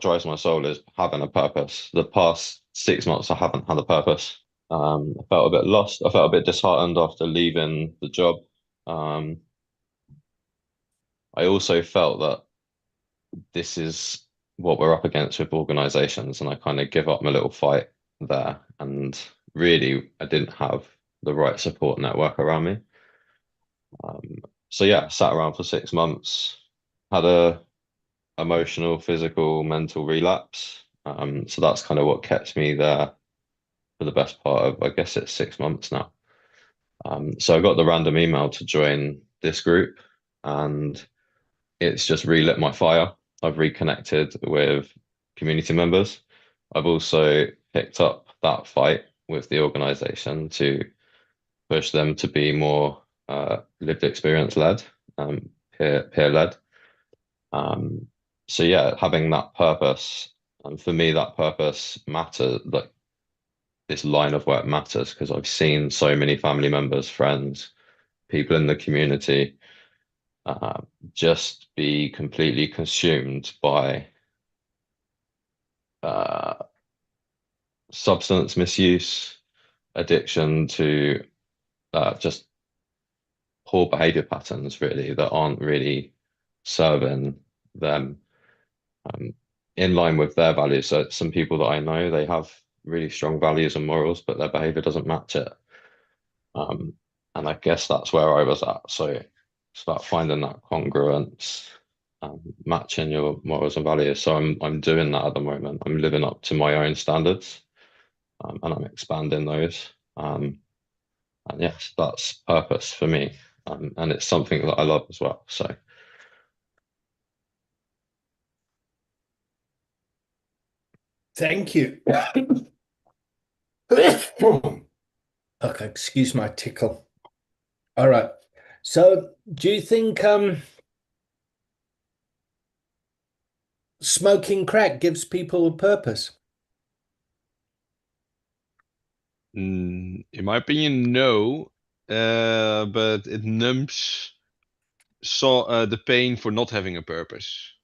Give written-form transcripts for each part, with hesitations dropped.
drives my soul is having a purpose. The past 6 months, I haven't had a purpose. I felt a bit lost. I felt a bit disheartened after leaving the job. Um, I also felt that this is what we're up against with organizations, and I kind of give up my little fight there. And really, I didn't have the right support network around me. Um, so yeah, sat around for 6 months, had a emotional, physical, mental relapse. So that's kind of what kept me there for the best part of, I guess it's 6 months now. So I got the random email to join this group, and it's just relit my fire. I've reconnected with community members. I've also picked up that fight with the organization to push them to be more lived experience led, peer led. Um, so yeah, having that purpose, and for me, that purpose matters. Like this line of work matters because I've seen so many family members, friends, people in the community uh, just be completely consumed by uh, substance misuse, addiction to just poor behavior patterns, really, that aren't really serving them in line with their values. So some people that I know, they have really strong values and morals, but their behavior doesn't match it. Um, and I guess that's where I was at. So it's about finding that congruence, matching your morals and values. So I'm doing that at the moment. I'm living up to my own standards, and I'm expanding those. And yes, that's purpose for me. And it's something that I love as well. So Thank you. Okay, excuse my tickle. All right. So, do you think smoking crack gives people a purpose? In my opinion, no. But it numbs the pain for not having a purpose.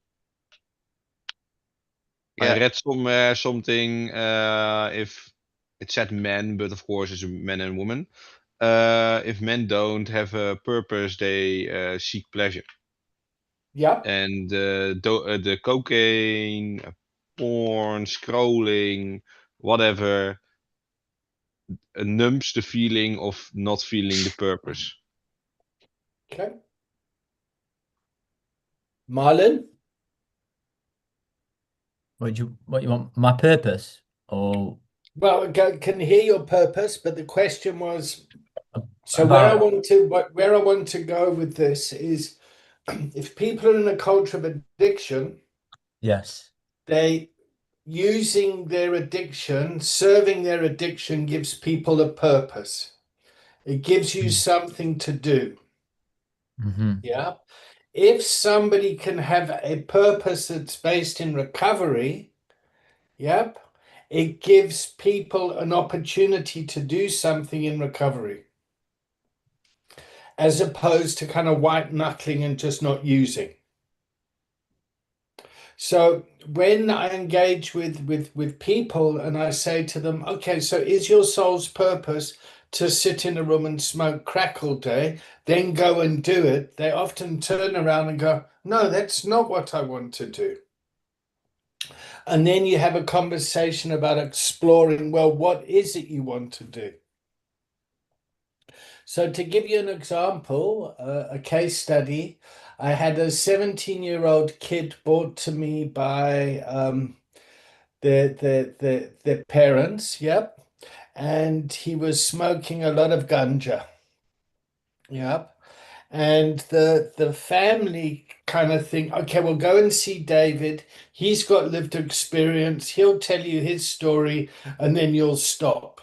I Yeah. read somewhere something, if it said men, but of course it's a man and woman. If men don't have a purpose, they seek pleasure. Yeah. And the cocaine, porn, scrolling, whatever, numbs the feeling of not feeling the purpose. Okay. Marlon? What you want? My purpose? Or Well, I can hear your purpose, but the question was, so about where I want to go with this is if people are in a culture of addiction, yes. they using their addiction, serving their addiction gives people a purpose. It gives you something to do. Mm-hmm. Yeah. If somebody can have a purpose that's based in recovery, yep, it gives people an opportunity to do something in recovery, as opposed to kind of white knuckling and just not using. So when I engage with people and I say to them, okay, so is your soul's purpose to sit in a room and smoke crack all day, then go and do it? They often turn around and go, no, that's not what I want to do. And then you have a conversation about exploring, well, what is it you want to do? So, to give you an example, a case study, I had a 17-year-old kid brought to me by their parents, yep. And he was smoking a lot of ganja, yep. And the family kind of think, okay, well, go and see David. He's got lived experience. He'll tell you his story, and then you'll stop.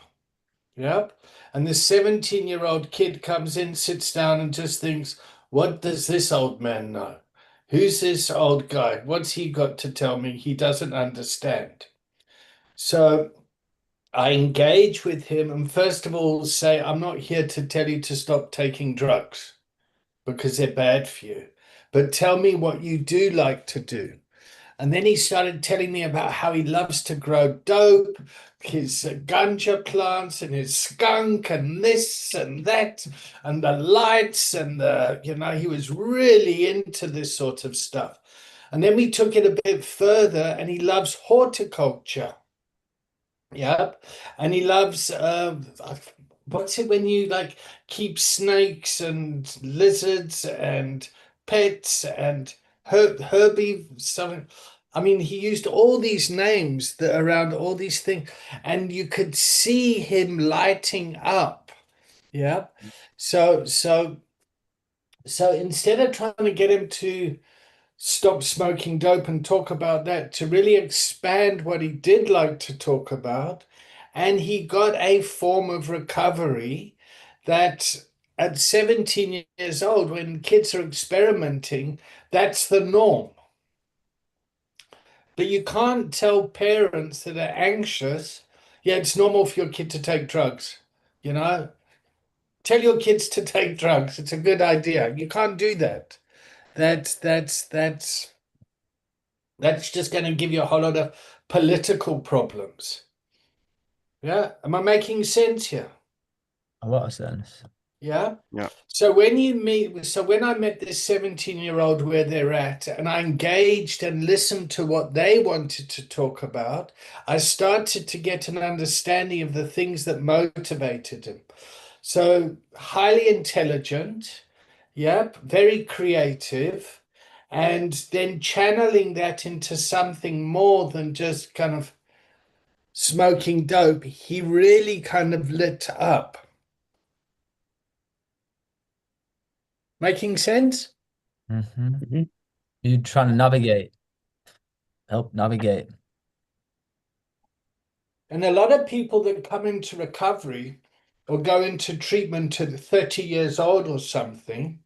Yep. And the 17-year-old kid comes in, sits down, and just thinks, what does this old man know? Who's this old guy? What's he got to tell me? He doesn't understand. So I engage with him and first of all say, I'm not here to tell you to stop taking drugs because they're bad for you. But tell me what you do like to do. And then he started telling me about how he loves to grow dope, his ganja plants and his skunk and this and that and the lights and he was really into this sort of stuff. And then we took it a bit further and he loves horticulture. Yep. And he loves what's it when you like keep snakes and lizards and pets and Herbie something. I mean, he used all these names that around all these things, and you could see him lighting up. Yeah. So instead of trying to get him to stop smoking dope and talk about that, to really expand what he did like to talk about. And he got a form of recovery that at 17 years old, when kids are experimenting, that's the norm. But you can't tell parents that are anxious, yeah, it's normal for your kid to take drugs. You know, tell your kids to take drugs. It's a good idea. You can't do that. That's just going to give you a whole lot of political problems. Yeah. Am I making sense here? A lot of sense. Yeah. Yeah. So when I met this 17-year-old where they're at, and I engaged and listened to what they wanted to talk about, I started to get an understanding of the things that motivated him. So highly intelligent, yep, very creative, and then channeling that into something more than just kind of smoking dope, he really kind of lit up. Making sense? Mm-hmm. You're trying to navigate, help navigate. And a lot of people that come into recovery or go into treatment at 30 years old or something,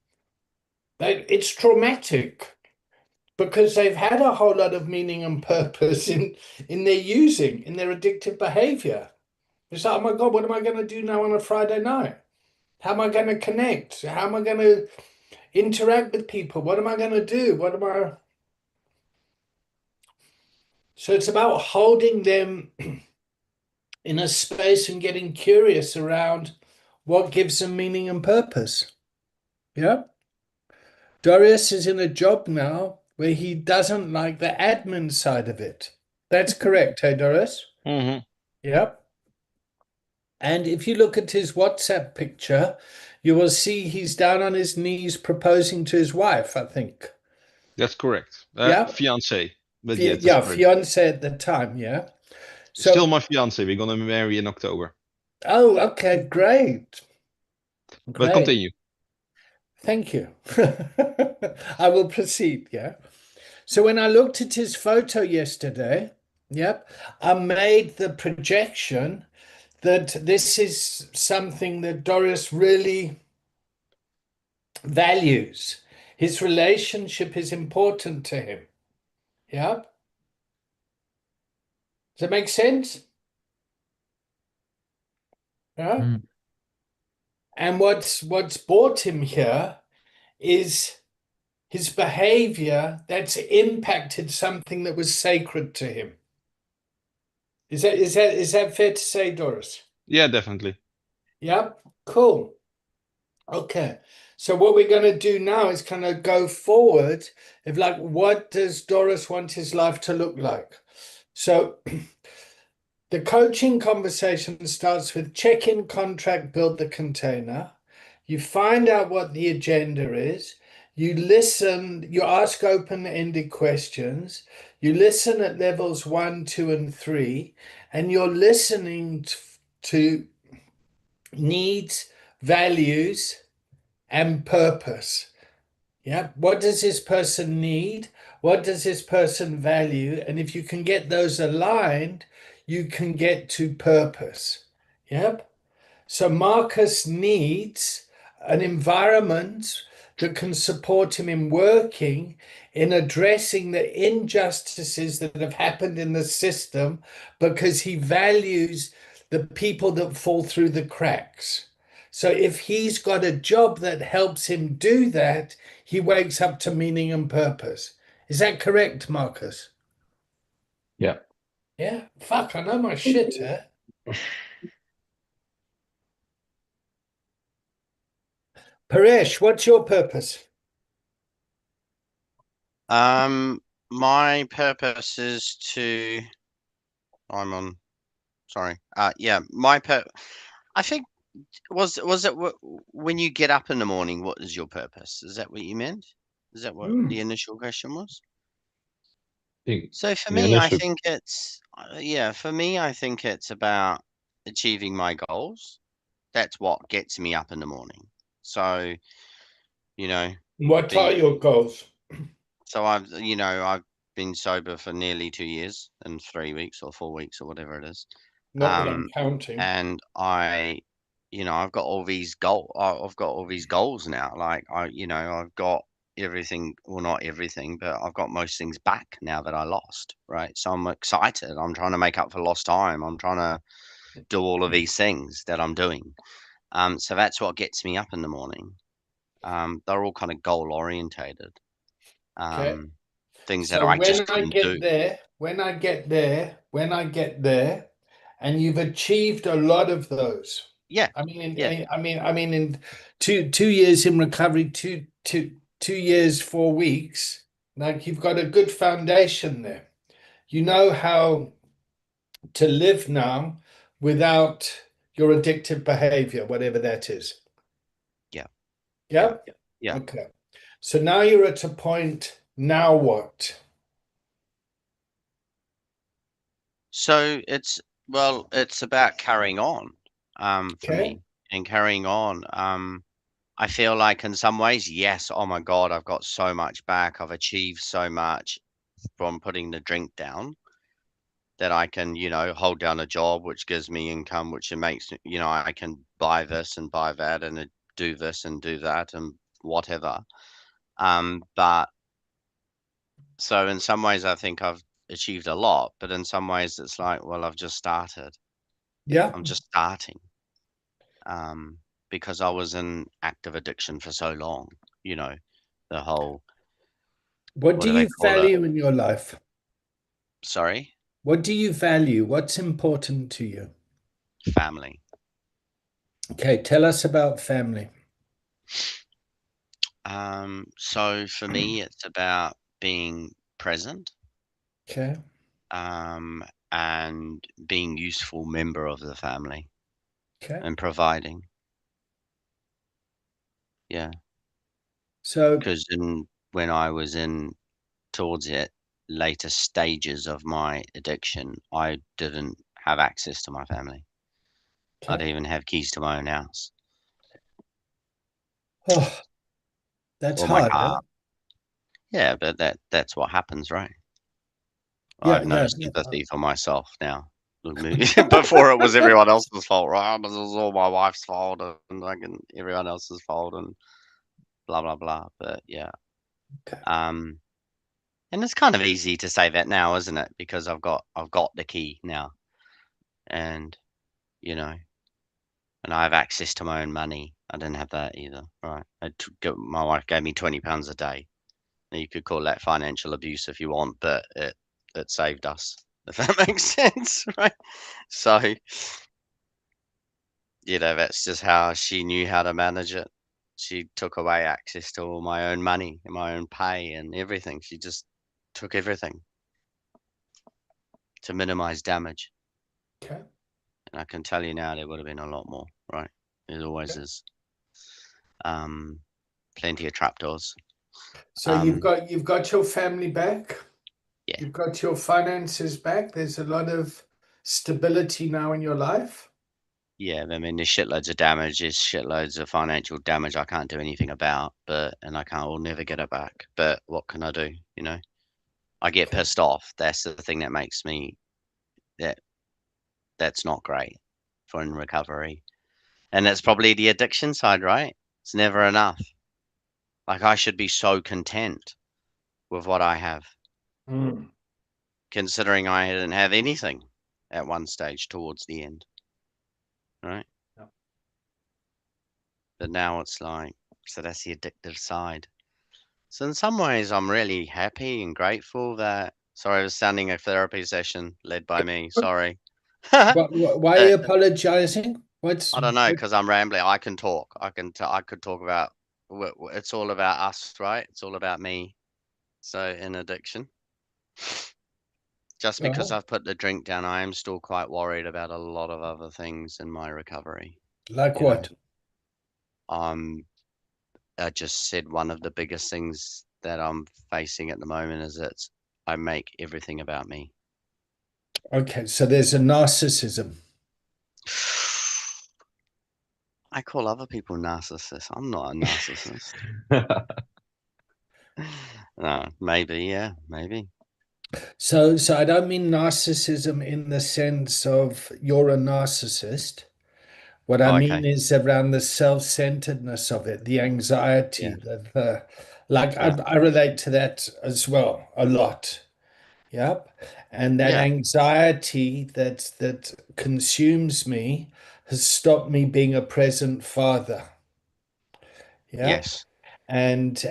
it's traumatic because they've had a whole lot of meaning and purpose in their using, in their addictive behavior. It's like, oh my God, what am I going to do now on a Friday night? How am I going to connect? How am I going to interact with people? What am I going to do? So it's about holding them in a space and getting curious around what gives them meaning and purpose. Yeah. Darius is in a job now where he doesn't like the admin side of it. That's correct, hey, Doris? Mm-hmm. Yep. And if you look at his WhatsApp picture, you will see he's down on his knees proposing to his wife, I think. That's correct. Yeah. Fiance. But Yeah, yeah, that's correct. fiance at the time, yeah. So, Still my fiance. We're gonna marry in October. oh, okay, great. But Great. continue. Thank you. I will proceed, yeah. So when I looked at his photo yesterday, yep, I made the projection that this is something that Doris really values. His relationship is important to him. Yep. Does that make sense? Yeah. Mm. And what's brought him here is his behavior that's impacted something that was sacred to him. Is that fair to say, Doris? Yeah, definitely. Yep. Cool. Okay. So what we're going to do now is kind of go forward of like, what does Doris want his life to look like? So the coaching conversation starts with check-in, contract, build the container. You find out what the agenda is. You listen, you ask open-ended questions. You listen at levels 1, 2, and 3, and you're listening to needs, values, and purpose. Yeah. What does this person need? What does this person value? And if you can get those aligned, you can get to purpose. Yep. So Marcus needs an environment that can support him in working, in addressing the injustices that have happened in the system, because he values the people that fall through the cracks. So if he's got a job that helps him do that, he wakes up to meaning and purpose. Is that correct, Marcus? Yeah. Yeah. Fuck, I know my shit, huh? Paresh, what's your purpose? My purpose is to. I'm on. Sorry. Yeah. I think was it when you get up in the morning? What is your purpose? Is that what you meant? Is that what Hmm. the initial question was? I think So for the me, I initial, think it's yeah. For me, I think it's about achieving my goals. That's what gets me up in the morning. So you know, What are be your goals? so I've been sober for nearly 2 years and 3 weeks or 4 weeks or whatever it is. Not that I'm Um, counting. and I've got all these I've got all these goals now. Like I've got everything, well, not everything, but I've got most things back now that I lost, right? So I'm excited. I'm trying to make up for lost time. I'm trying to do all of these things that I'm doing. So that's what gets me up in the morning. They're all kind of goal orientated. Okay. Things that So I when just I couldn't get do. there, and you've achieved a lot of those. Yeah, I mean, yeah, in two years in recovery, 2 years, 4 weeks, like you've got a good foundation there. You know how to live now without your addictive behavior, whatever that is. yeah, yeah, Yeah? yeah. Okay. So now you're at a point, now what? So it's about carrying on, for Okay. me, and carrying on. I feel like in some ways, yes, oh my God, I've got so much back. I've achieved so much from putting the drink down that I can, hold down a job, which gives me income, which it makes, I can buy this and buy that and do this and do that and whatever. But so in some ways, I think I've achieved a lot, but in some ways, it's like, well, I've just started. Yeah. I'm just starting, because I was in active addiction for so long. You know, the whole What what do do they you call it? value in your life? Sorry, What do you value? What's important to you? family. Okay, tell us about family. So for me, it's about being present, Okay. um, and being useful member of the family Okay. and providing. Yeah, So, because when I was in towards it later stages of my addiction, I didn't have access to my family. I okay. didn't even have keys to my own house Oh, that's or my hard, car. huh? Yeah, but that's what happens, right? I Yeah, have no yeah, sympathy for myself now. Before it was everyone else's fault, right? This was all my wife's fault and like everyone else's fault and blah blah blah. But yeah, okay. um, and it's kind of easy to say that now, isn't it? Because I've got the key now, and you know, and I have access to my own money. I didn't have that either, right? My wife gave me £20 a day. Now, you could call that financial abuse if you want, but it saved us, if that makes sense, right? So, that's just how she knew how to manage it. She took away access to all my own money and my own pay and everything. She just took everything to minimize damage. Okay. And I can tell you now there would have been a lot more, right? There always Okay. is. Um, Plenty of trapdoors. So Um, you've got your family back. yeah, You've got your finances back. There's a lot of stability now in your life. yeah. I mean, there's shitloads of damage. There's shitloads of financial damage I can't do anything about, and I'll never get it back. But what can I do? I get Okay. pissed off. That's the thing that makes me that that's not great for in recovery. And it's probably the addiction side, right? It's never enough. Like I should be so content with what I have, Mm. considering I didn't have anything at one stage towards the end, right? Yeah. But now it's like, so that's the addictive side. So in some ways, I'm really happy and grateful that Sorry, I was sounding a therapy session led by me. Sorry. Why are you apologizing? I don't know, because I'm rambling. I can talk. I could talk about. It's all about us, right? It's all about me. So in addiction, just because I've put the drink down, I am still quite worried about a lot of other things in my recovery. Like what? I just said one of the biggest things that I'm facing at the moment is that I make everything about me. Okay, so there's a narcissism. I call other people narcissists. I'm not a narcissist. No, maybe, yeah, maybe. So I don't mean narcissism in the sense of you're a narcissist. What I Okay. mean is around the self-centeredness of it, the anxiety, Yeah. like Yeah. I relate to that as well a lot. Yep. And that Yeah. anxiety that consumes me has stopped me being a present father. Yeah. Yes. And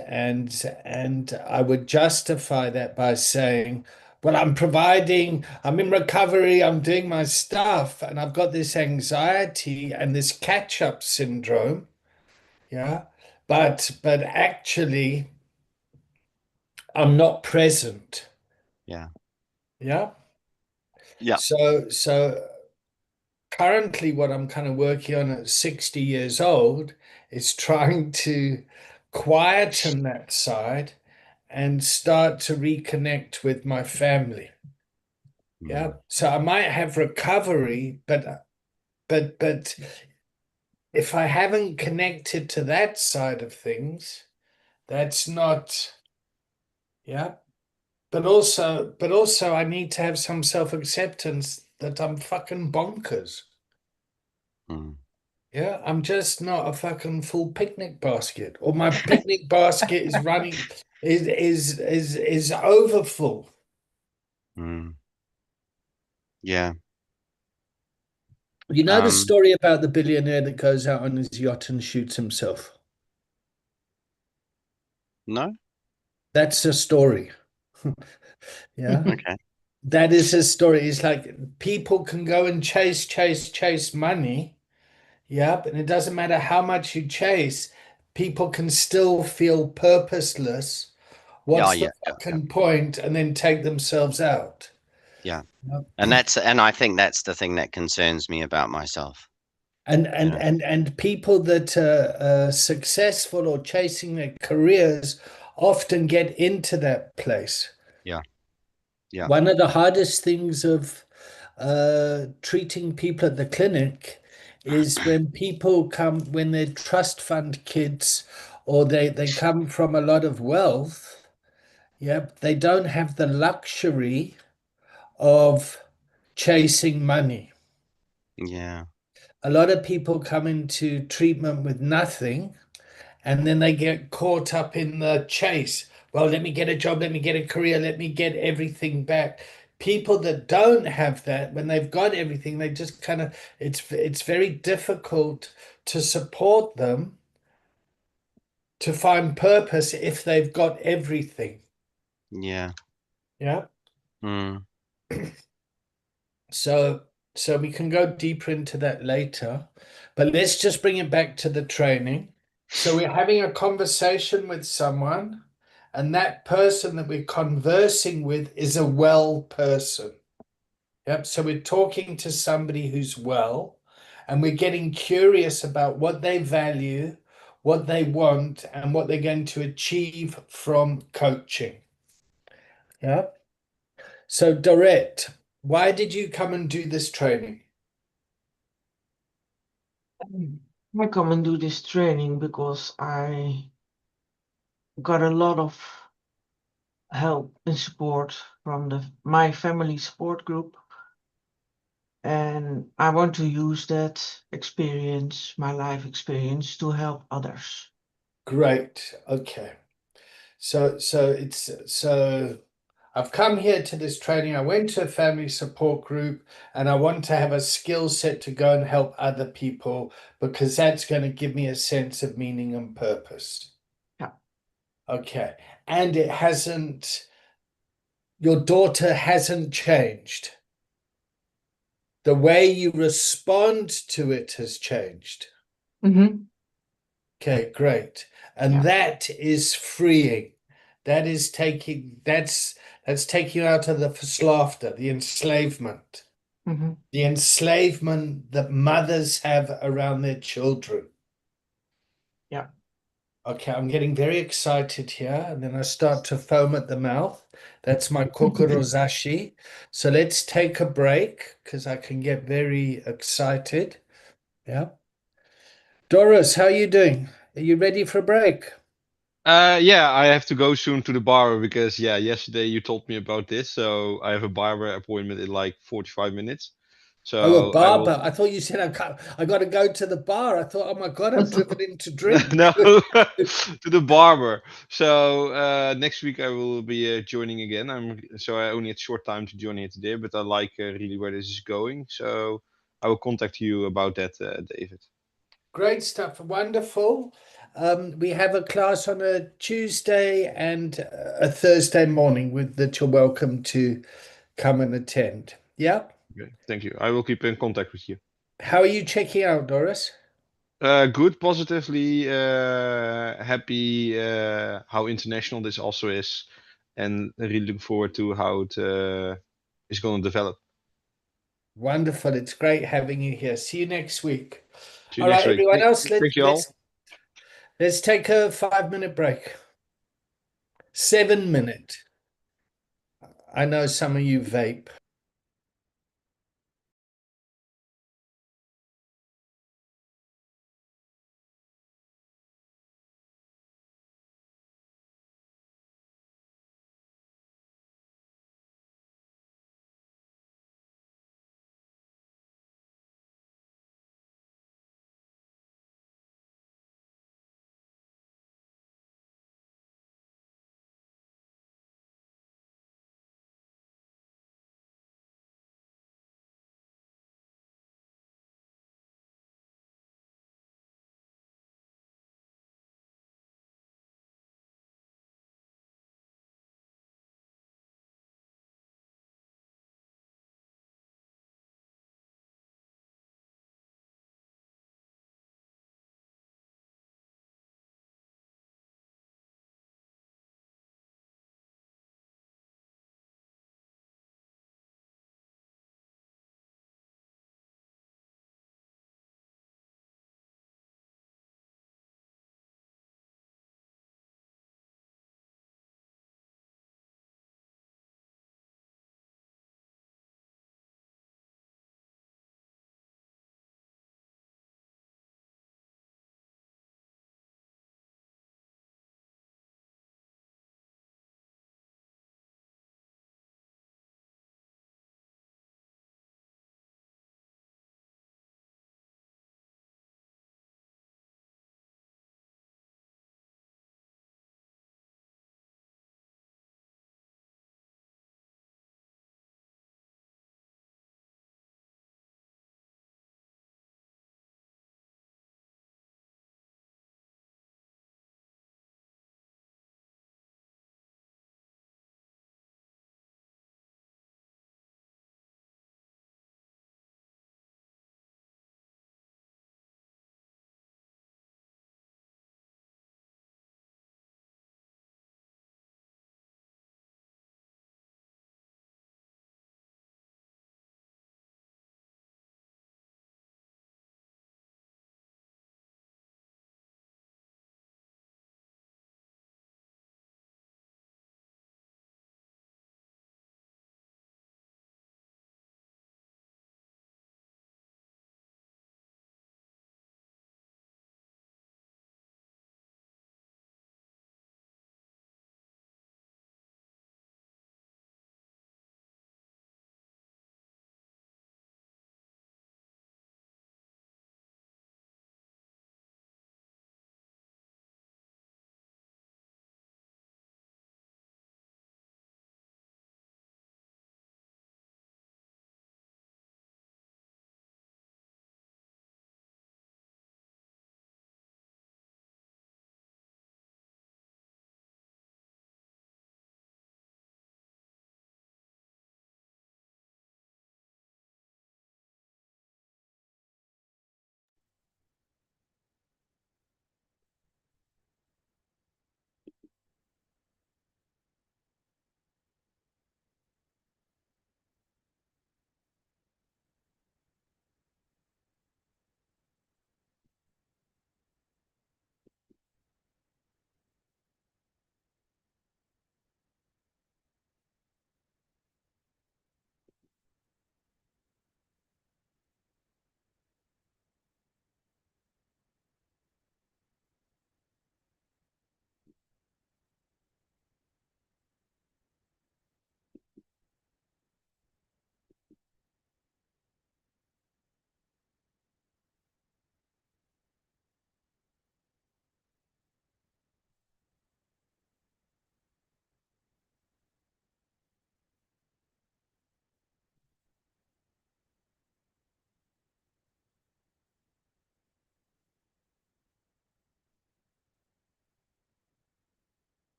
I would justify that by saying, well, I'm providing, I'm in recovery, I'm doing my stuff, and I've got this anxiety and this catch-up syndrome. Yeah. But actually I'm not present. Yeah. Yeah. Yeah. So currently what I'm kind of working on at 60 years old is trying to quieten that side and start to reconnect with my family. Yeah. So I might have recovery, but if I haven't connected to that side of things, that's not, yeah. But also I need to have some self-acceptance that I'm fucking bonkers. Mm. Yeah, I'm just not a fucking full picnic basket, or my picnic basket is running is overfull. Mm. Yeah. You know the story about the billionaire that goes out on his yacht and shoots himself? No? That's a story. Yeah. Okay. That is a story. It's like people can go and chase money. Yep. And it doesn't matter how much you chase, people can still feel purposeless. Yeah, What's the yeah, yeah, yeah. fucking point? And then take themselves out. Yeah. Yep. And I think that's the thing that concerns me about myself. And You and know? and and people that are successful or chasing their careers often get into that place. Yeah. Yeah. One of the hardest things of treating people at the clinic is when people come, when they're trust fund kids or they come from a lot of wealth. Yep, they don't have the luxury of chasing money. Yeah. A lot of people come into treatment with nothing and then they get caught up in the chase. Well, let me get a job, let me get a career, let me get everything back. People that don't have that, when they've got everything, they just kind of, it's very difficult to support them to find purpose if they've got everything. Yeah. Yeah. Mm. So we can go deeper into that later, but let's just bring it back to the training. So we're having a conversation with someone, and that person that we're conversing with is a well person. Yep. So we're talking to somebody who's well, and we're getting curious about what they value, what they want, and what they're going to achieve from coaching. Yeah. So Dorette, why did you come and do this training? I come and do this training because I got a lot of help and support from my family support group. And I want to use that experience, my life experience, to help others. Great. Okay. So I've come here to this training. I went to a family support group and I want to have a skill set to go and help other people because that's going to give me a sense of meaning and purpose. Yeah. Okay. And it hasn't Your daughter hasn't changed. The way you respond to it has changed. Mm-hmm. Okay, great. And Yeah. that is freeing. That is that's taking you out of the verslafte, the enslavement. Mm-hmm. The enslavement that mothers have around their children. Yeah. Okay, I'm getting very excited here, and then I start to foam at the mouth. That's my kokorozashi. So let's take a break because I can get very excited. Yeah. Doris, how are you doing? Are you ready for a break? Yeah, I have to go soon to the barber because yesterday you told me about this, so I have a barber appointment in like 45 minutes. Oh, a So I will barber. I thought you said I got to go to the bar. I thought, oh my God, I've driven in to drink. no to the barber. So next week I will be joining again. I only had short time to join here today, but I like really where this is going. So I will contact you about that, David. Great stuff. Wonderful. We have a class on a Tuesday and a Thursday morning that you're welcome to come and attend. Yeah. Okay, thank you. I will keep in contact with you. How are you checking out, Doris? Good, positively happy how international this also is, and really looking forward to how it is going to develop. Wonderful. It's great having you here. See you next week. See you All next right, week. everyone else, Thank you all. let's take a 5-minute break. 7-minute. I know some of you vape.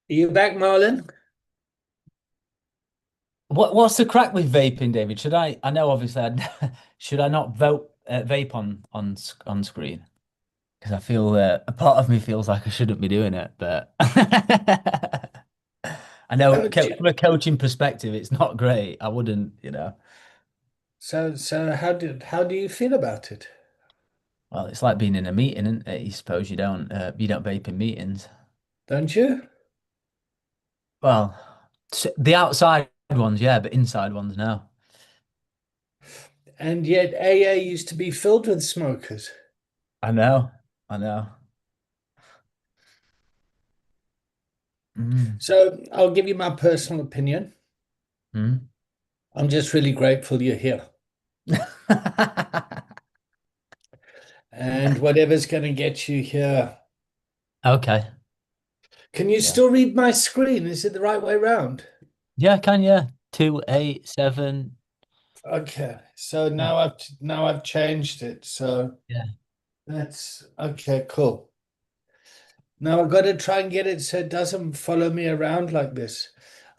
you back, Marlon? What's the crack with vaping, David? Should I know obviously should I not vote vape on screen? Because I feel a part of me feels like I shouldn't be doing it, but I know Oh, from a coaching perspective, it's not great. I wouldn't. so how do you feel about it? Well, it's like being in a meeting, isn't it? You suppose you don't vape in meetings. Don't you? Well, the outside ones, yeah, but inside ones, no. And yet AA used to be filled with smokers. I know, I know. Mm. So I'll give you my personal opinion. Mm. I'm just really grateful you're here. And whatever's going to get you here. Okay. Can you Yeah. still read my screen? Is it the right way round? Yeah, I can, yeah. 287. Okay. So Yeah. now I've changed it. So Yeah. that's okay, cool. Now I've got to try and get it so it doesn't follow me around like this.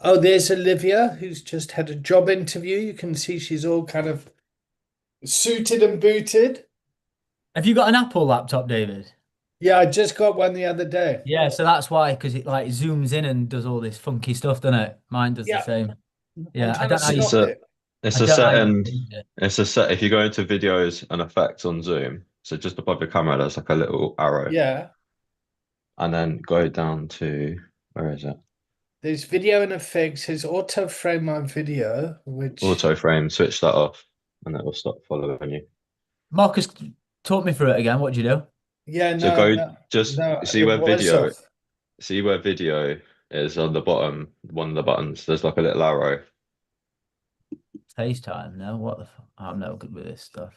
Oh, there's Olivia who's just had a job interview. You can see she's all kind of suited and booted. Have you got an Apple laptop, David? Yeah, I just got one the other day. Yeah, so that's why, because it like zooms in and does all this funky stuff, doesn't it? Mine does the Yeah, same. I'm Yeah, I trying to don't know how you, It's stop a it. I it's a don't know how you setting. change it. It's a set. If you go into videos and effects on Zoom, so just above your camera, there's like a little arrow, Yeah, and then go down to where is it? there's video and effects. There's auto frame my video, which Auto frame. Switch that off, and it will stop following you. Marcus, talk me through it again. What do you do? yeah, So no, go no, just no, see it where was video. off. See where video is on the bottom. One of the buttons. There's like a little arrow. FaceTime, no? What the fuck? I'm no good with this stuff.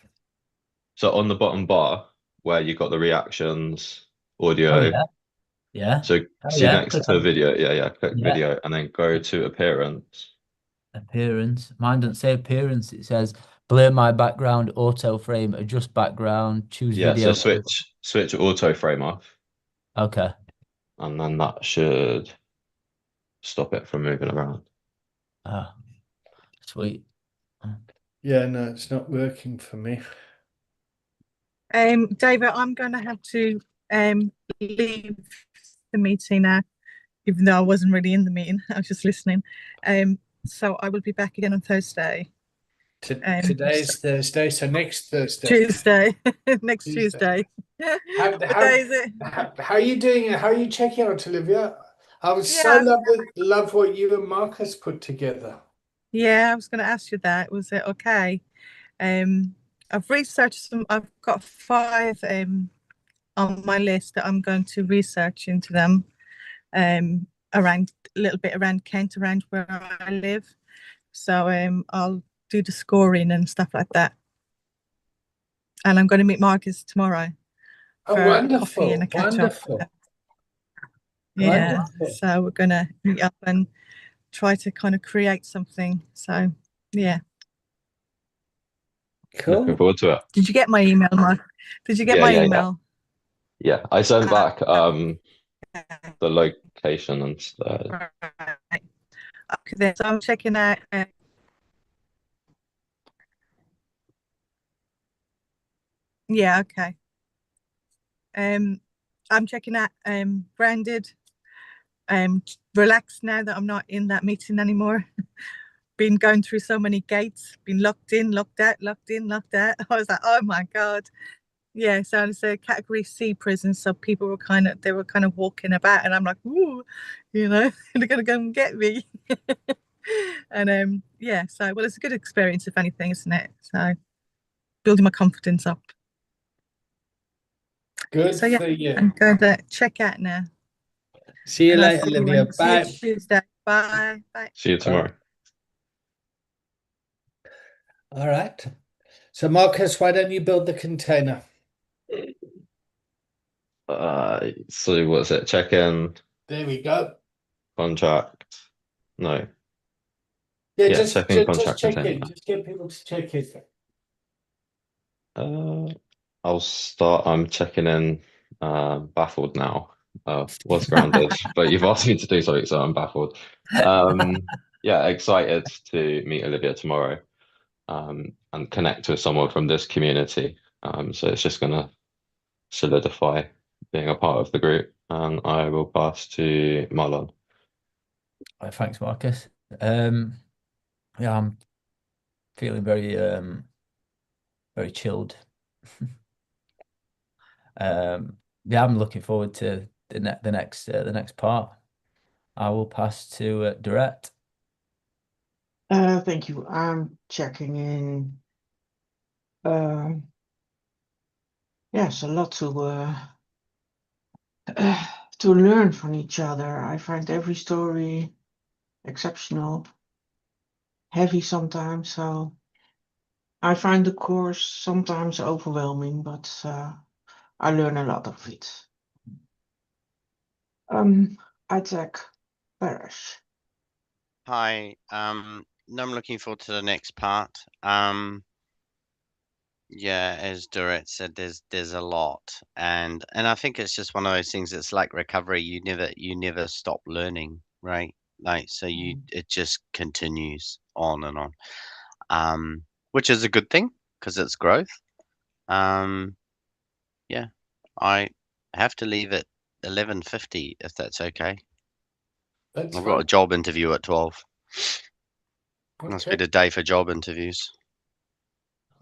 So on the bottom bar where you got the reactions, Oh audio. yeah, yeah. So Oh see yeah. next Click to on video. Yeah, yeah. Click yeah. video, and then go to appearance. Appearance. Mine doesn't say appearance. It says blur my background, auto frame, adjust background, choose Yeah. So video. switch auto frame off, Okay. and then that should stop it from moving around. Oh, sweet. Yeah, no, it's not working for me. David, I'm going to have to leave the meeting now, even though I wasn't really in the meeting. I was just listening. So I will be back again on Thursday. Today's Thursday, so next Thursday. Tuesday, next Tuesday. Tuesday. How, What how, day is it? how are you doing? How are you checking out, Olivia? I was so Yeah. love what you and Marcus put together. Yeah, I was going to ask you that. Was it okay? I've researched some. I've got 5 on my list that I'm going to research into them. Around a little bit around Kent, around where I live. So I'll do the scoring and stuff like that. And I'm going to meet Marcus tomorrow Oh, for a coffee and wonderful, a catch wonderful. up. Yeah, Wonderful. so we're going to meet up and try to kind of create something. So yeah. Looking Cool. forward to it. Did you get my email, Mark? Did you get Yeah, my yeah, yeah. email? Yeah, I sent back Okay. the location and stuff. Right. Okay, then. So I'm checking out. Yeah, okay. I'm checking out Branded. Relaxed now that I'm not in that meeting anymore. Been going through so many gates, been locked in, locked out, locked in, locked out. I was like, oh my God. Yeah, so it's a category C prison. So people were kind of walking about, and I'm like, ooh, they're gonna go and get me. And yeah, so well, it's a good experience, if anything, isn't it? So building my confidence up. Good So yeah, for you. I'm going to check out now. See you And I'll later, see you Olivia. on- see you Bye. Tuesday. Bye. Bye. See you tomorrow. All right. So Marcus, why don't you build the container? So what's it? Check in, There we go. contract. No. Yeah, Yeah, just check in, just contract, check container. in. Just get people to check in. I'll start. I'm checking in. Baffled now. Was grounded, but you've asked me to do something, so I'm baffled. Yeah, excited to meet Olivia tomorrow, and connect with someone from this community. So it's just gonna solidify being a part of the group, and I will pass to Marlon. Thanks, Marcus. Yeah, I'm feeling very chilled. Yeah, I'm looking forward to the next part. I will pass to Dorette. Thank you. I'm checking in. Yes, a lot to learn from each other. I find every story exceptional, heavy sometimes. So I find the course sometimes overwhelming, but I learn a lot of it. Isaac Parrish. Hi. No, I'm looking forward to the next part. Yeah, as Dorette said, there's a lot, and I think it's just one of those things. It's like recovery. You never stop learning, right? Like so, it just continues on and on. Which is a good thing because it's growth. Yeah, I have to leave at 11:50 if that's okay. That's I've got a fine. job interview at 12. Must be Okay. the day for job interviews.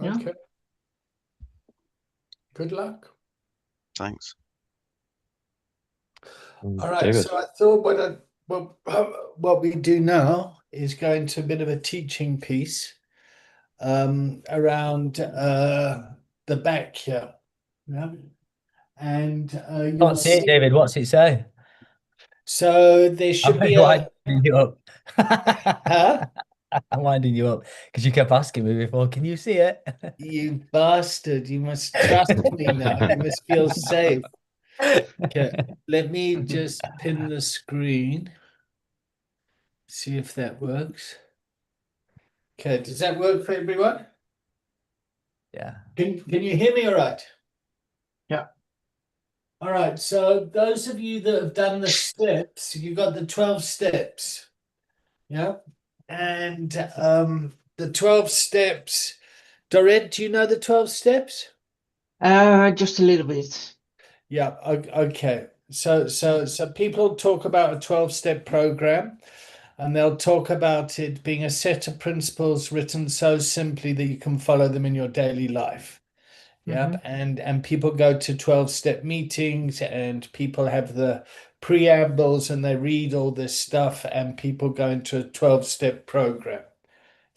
Yeah. Okay. Good luck. Thanks. All right. David. So I thought what we do now is go into a bit of a teaching piece around the back here. Yeah. And you'll Can't see it, see. David. What's it say? So there I'm should be winding you up. Huh? I'm winding you up because you kept asking me before. Can you see it? You bastard. You must trust me now. You must feel safe. Okay. Let me just pin the screen. See if that works. Okay. Does that work for everyone? Yeah. Can you hear me all right? Yeah. All right. So those of you that have done the steps, you've got the 12 steps. Yeah. And the 12 steps. Dorette, do you know the 12 steps? Just a little bit. Yeah, okay. So people talk about a 12-step program, and they'll talk about it being a set of principles written so simply that you can follow them in your daily life. Yep. And people go to 12-step meetings, and people have the preambles, and they read all this stuff, and people go into a 12-step program.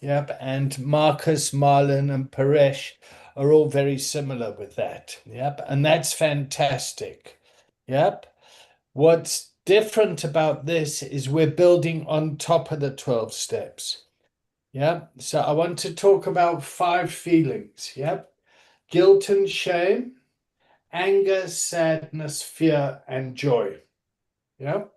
Yep. And Marcus, Marlon, and Paresh are all very similar with that. Yep. And that's fantastic. Yep. What's different about this is we're building on top of the 12 steps. Yep. So I want to talk about 5 feelings. Yep. Guilt and shame, anger, sadness, fear, and joy. Yep.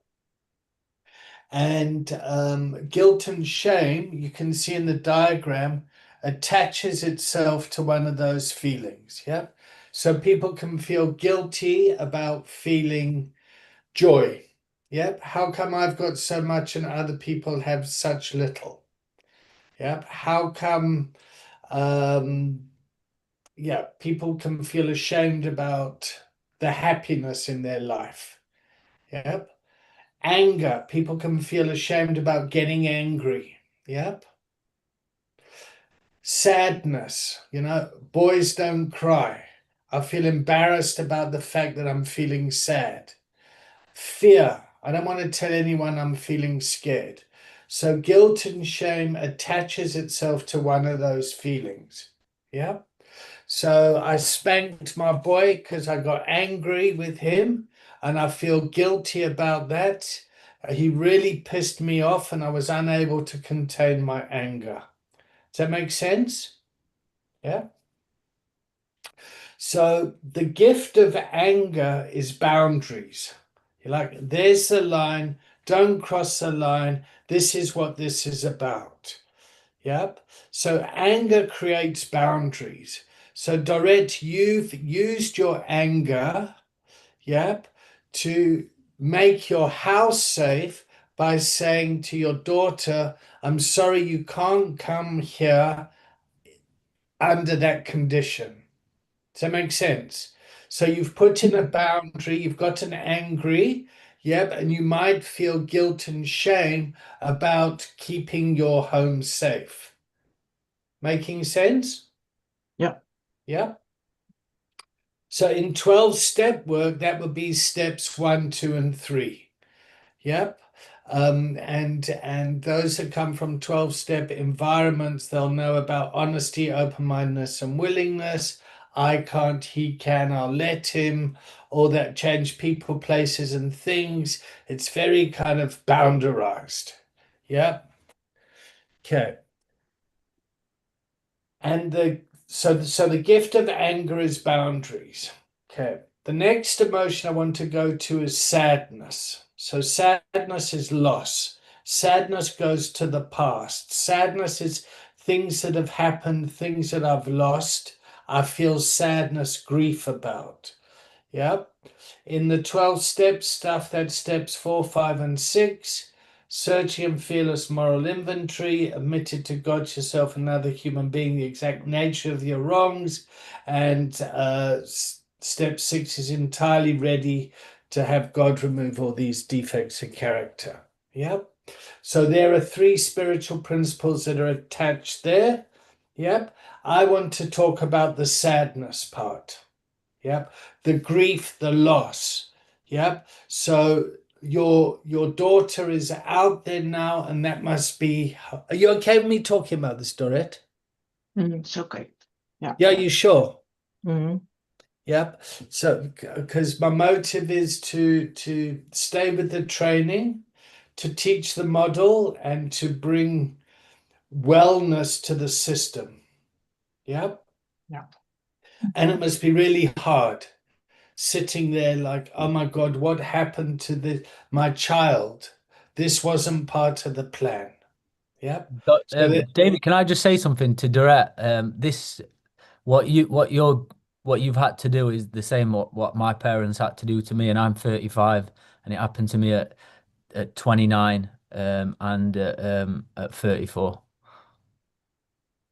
And guilt and shame, you can see in the diagram, attaches itself to one of those feelings. Yeah. So people can feel guilty about feeling joy. Yep. How come I've got so much and other people have such little? Yep. How come, yeah, people can feel ashamed about the happiness in their life? Yep. Anger, people can feel ashamed about getting angry. Yep. Sadness, boys don't cry. I feel embarrassed about the fact that I'm feeling sad. Fear, I don't want to tell anyone I'm feeling scared. So guilt and shame attaches itself to one of those feelings. Yeah. So I spanked my boy because I got angry with him, and I feel guilty about that. He really pissed me off, and I was unable to contain my anger. Does that make sense? Yeah. So the gift of anger is boundaries. You're like, there's the line, don't cross the line. This is what this is about. Yep. So anger creates boundaries. So Dorette, you've used your anger, yep, to make your house safe by saying to your daughter, I'm sorry, you can't come here under that condition. Does that make sense? So you've put in a boundary, you've gotten angry, yep, and you might feel guilt and shame about keeping your home safe. Making sense? Yeah. Yeah. So in 12-step work, that would be steps 1, 2, and 3. Yep. And those that come from 12-step environments, they'll know about honesty, open-mindedness, and willingness. I can't, he can, I'll let him, all that change people, places, and things. It's very kind of boundarized. Yeah. Okay. And so the gift of anger is boundaries. Okay. The next emotion I want to go to is sadness. So sadness is loss. Sadness goes to the past. Sadness is things that have happened, things that I've lost. I feel sadness, grief about. Yep. In the 12-step stuff, that's steps 4, 5, and 6. Searching and fearless moral inventory, admitted to God, yourself, and another human being, the exact nature of your wrongs. And step 6 is entirely ready to have God remove all these defects of character. Yep. So there are 3 spiritual principles that are attached there. Yep. I want to talk about the sadness part. Yep. The grief, the loss. Yep. So your daughter is out there now, and that must be. Are you okay with me talking about this, Dorette? It's okay. Yeah. Yeah, you sure? Mhm. Yep. So because my motive is to stay with the training, to teach the model, and to bring wellness to the system. Yep. Yeah. And it must be really hard sitting there like, oh my God, what happened to my child? This wasn't part of the plan. Yep. So David, can I just say something to Dorette? This what you've had to do is the same what my parents had to do to me, and I'm 35, and it happened to me at 29 and at 34.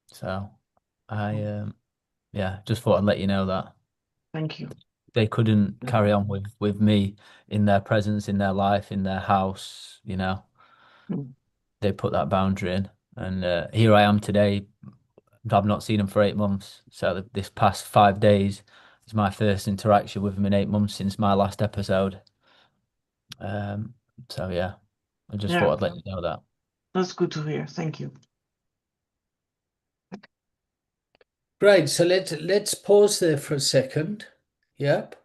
So I yeah, just thought I'd let you know that Thank you. they couldn't carry on with me in their presence, in their life, in their house, you know. Mm. They put that boundary in, and here I am today. I've not seen him for 8 months. So this past 5 days is my first interaction with him in 8 months since my last episode. So yeah, I just Yeah. thought I'd let you know that. That's good to hear. Thank you. great. So let's pause there for a second. Yep.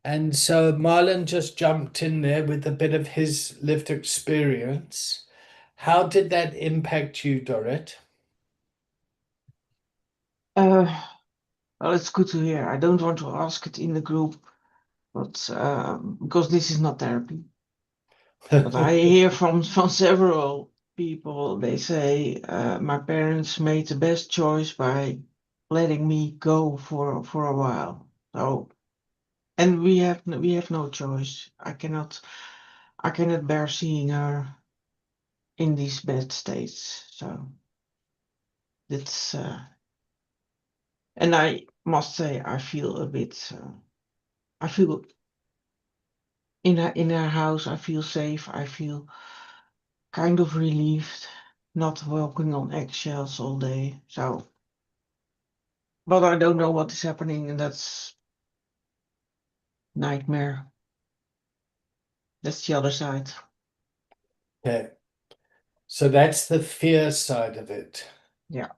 And so Marlon just jumped in there with a bit of his lived experience. How did that impact you, Dorrit? Well, it's good to hear. I don't want to ask it in the group, but because this is not therapy. But I hear from several people, they say my parents made the best choice by letting me go for a while. So, and we have no choice. I cannot bear seeing her in these bad states. So that's and I must say I feel a bit. I feel in her house. I feel safe. I feel kind of relieved, not walking on eggshells all day. So, but I don't know what is happening, and that's nightmare. That's the other side. Okay. So that's the fear side of it. Yeah.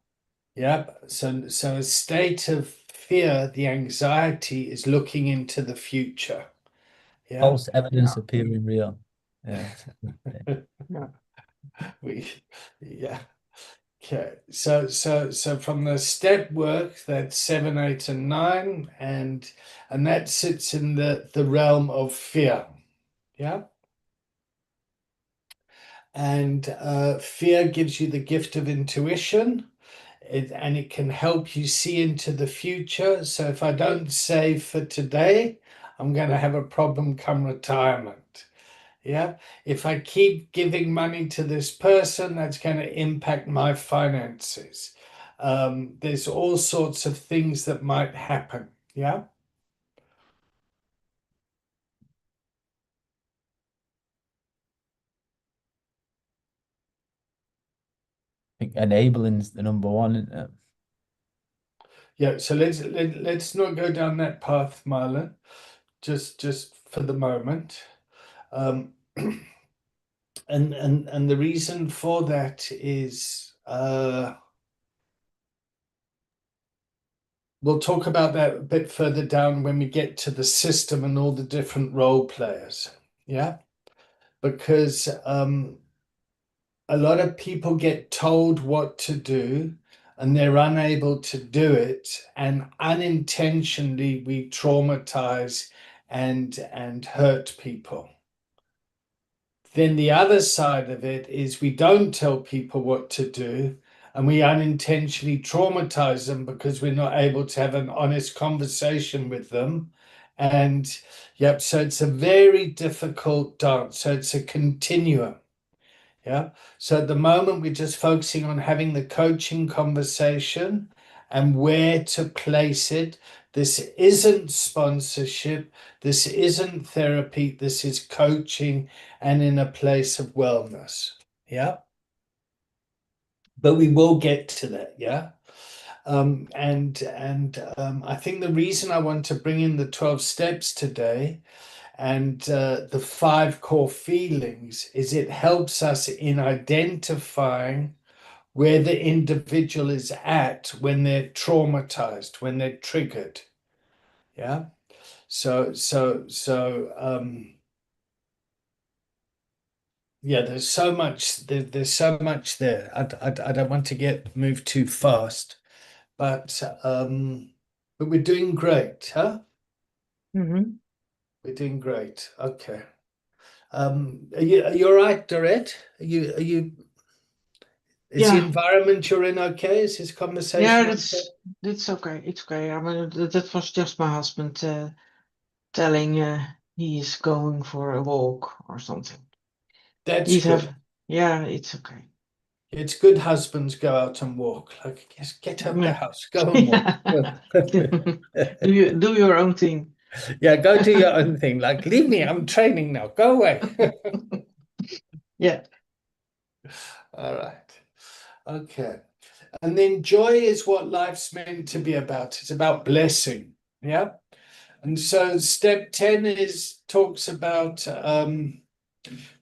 Yep. So a state of fear, the anxiety is looking into the future. Yeah. False evidence appearing real. Yeah. Yeah. Yeah. Okay. So from the step work, that's 7, 8, and 9, and that sits in the realm of fear. Yeah. And fear gives you the gift of intuition. And it can help you see into the future. So if I don't save for today, I'm going to have a problem come retirement. Yeah. If I keep giving money to this person, that's going to impact my finances. There's all sorts of things that might happen. Yeah. I think enabling's the number one, isn't it? Yeah. So let's not go down that path, Marlon. Just for the moment. And the reason for that is we'll talk about that a bit further down when we get to the system and all the different role players. Yeah. Because a lot of people get told what to do and they're unable to do it, and unintentionally we traumatize and hurt people. Then the other side of it is we don't tell people what to do and we unintentionally traumatize them because we're not able to have an honest conversation with them. And yep, so it's a very difficult dance. So it's a continuum. Yeah. So at the moment, we're just focusing on having the coaching conversation and where to place it. This isn't sponsorship. This isn't therapy. This is coaching and in a place of wellness. Yeah. But we will get to that. Yeah. I think the reason I want to bring in the 12 steps today and the 5 core feelings is it helps us in identifying where the individual is at when they're traumatized, when they're triggered. Yeah. Yeah, there's so much there's so much there. I don't want to move too fast, but we're doing great, huh? Mhm. We're doing great. Okay. Are you all right, Dorette? Is the Yeah, environment you're in okay? Is this conversation yeah, okay? it's okay. It's okay. I mean, that was just my husband telling he is going for a walk or something. That's He's good. have, yeah, it's okay. It's good husbands go out and walk. Like, just get out the Yeah. house, go and walk. Do your own thing. Yeah, go do your own thing. Like, leave me, I'm training now. Go away. Yeah. All right. Okay. And then joy is what life's meant to be about. It's about blessing. Yeah. And so step 10 talks about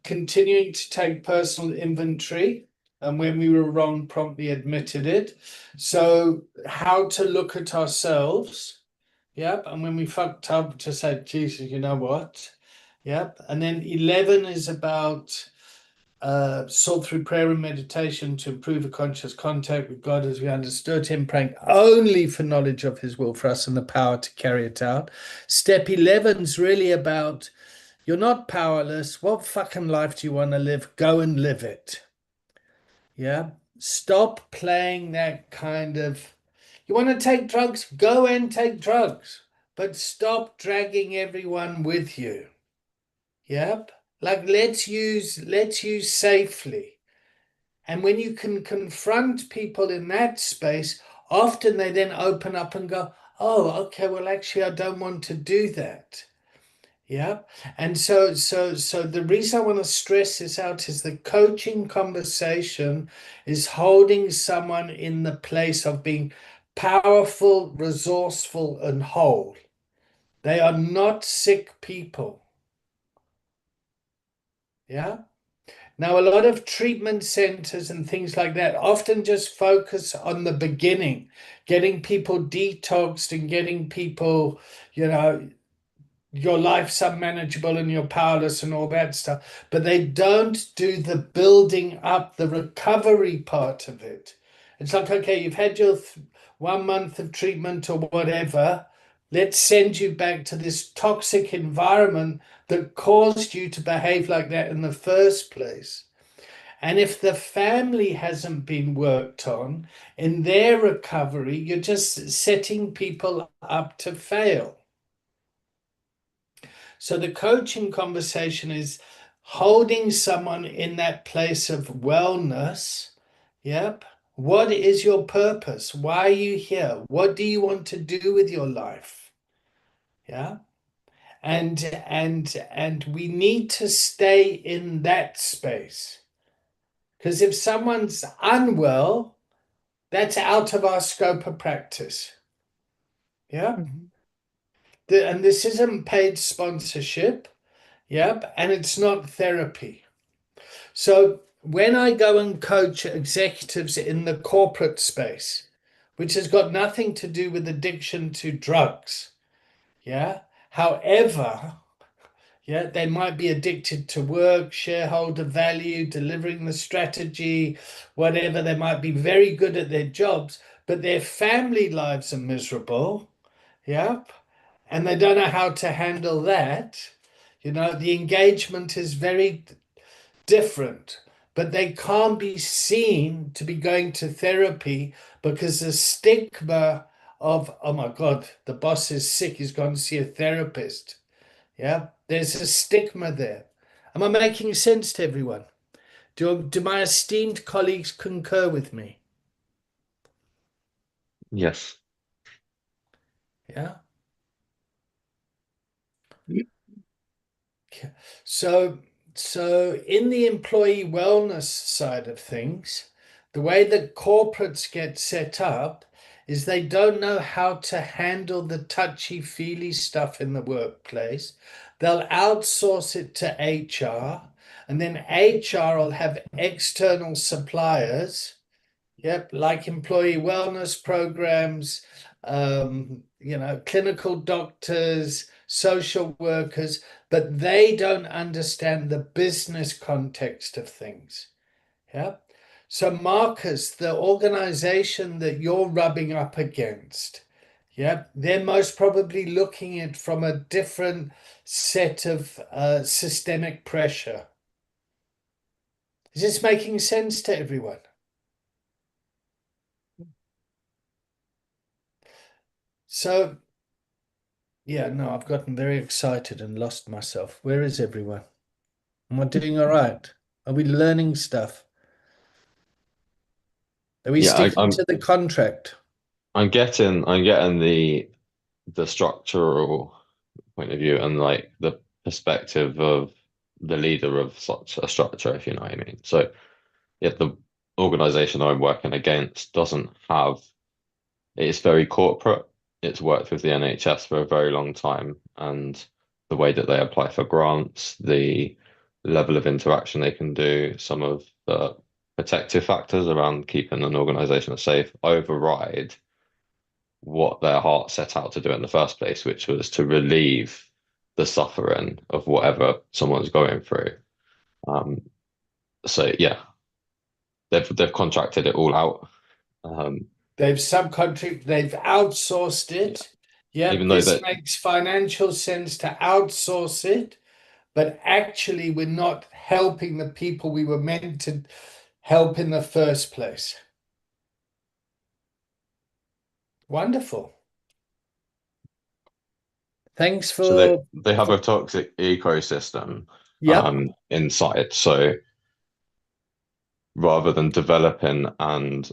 continuing to take personal inventory, and when we were wrong, promptly admitted it. So how to look at ourselves. Yep. And when we fucked up, to say, Jesus, you know what? Yep. And then 11 is about sought through prayer and meditation to improve a conscious contact with God as we understood Him, praying only for knowledge of His will for us and the power to carry it out. Step 11 is really about you're not powerless. What fucking life do you want to live? Go and live it. Yeah. Stop playing that kind of, you want to take drugs? Go and take drugs, but stop dragging everyone with you. Yep. Like let's use safely. And when you can confront people in that space, often they then open up and go, oh, okay, well, actually, I don't want to do that. Yeah. And so the reason I want to stress this out is the coaching conversation is holding someone in the place of being powerful, resourceful, and whole. They are not sick people. Yeah. Now, a lot of treatment centers and things like that often just focus on the beginning, getting people detoxed and getting people, you know, your life's unmanageable and you're powerless and all that stuff. But they don't do the building up, the recovery part of it. It's like, okay, you've had your 1 month of treatment or whatever. Let's send you back to this toxic environment that caused you to behave like that in the first place. And if the family hasn't been worked on in their recovery, you're just setting people up to fail. So the coaching conversation is holding someone in that place of wellness. Yep. What is your purpose? Why are you here? What do you want to do with your life? Yeah. And we need to stay in that space. Because if someone's unwell, that's out of our scope of practice. Yeah. And this isn't paid sponsorship. Yep. And it's not therapy. So when I go and coach executives in the corporate space, which has got nothing to do with addiction to drugs, yeah. However, yeah, they might be addicted to work, shareholder value, delivering the strategy, whatever. They might be very good at their jobs, but their family lives are miserable. Yep. And they don't know how to handle that. The engagement is very different, but they can't be seen to be going to therapy because the stigma of, oh my God, the boss is sick, he's gone to see a therapist. Yeah, there's a stigma there. Am I making sense to everyone? Do my esteemed colleagues concur with me? Yes. Yeah. So, in the employee wellness side of things, the way that corporates get set up is they don't know how to handle the touchy-feely stuff in the workplace. They'll outsource it to HR, and then HR will have external suppliers. Yep, like employee wellness programs, clinical doctors, social workers, but they don't understand the business context of things. Yeah. So, Marcus, the organization that you're rubbing up against, yeah, they're most probably looking at from a different set of systemic pressure. Is this making sense to everyone? So, yeah, no, I've gotten very excited and lost myself. Where is everyone? Am I doing all right? Are we learning stuff? Are we Yeah, sticking to the contract? I'm getting the structural point of view and like the perspective of the leader of such a structure, if you know what I mean. So yeah, the organization I'm working against doesn't have, it's very corporate. It's worked with the NHS for a very long time, and the way that they apply for grants, the level of interaction they can do, some of the protective factors around keeping an organization safe override what their heart set out to do in the first place, which was to relieve the suffering of whatever someone's going through. Um, so yeah, they've contracted it all out. They've subcontracted, they've outsourced it. Yeah, Even though this that, makes financial sense to outsource it, but actually we're not helping the people we were meant to help in the first place. Wonderful. Thanks so for they have a toxic ecosystem yep. inside. So rather than developing and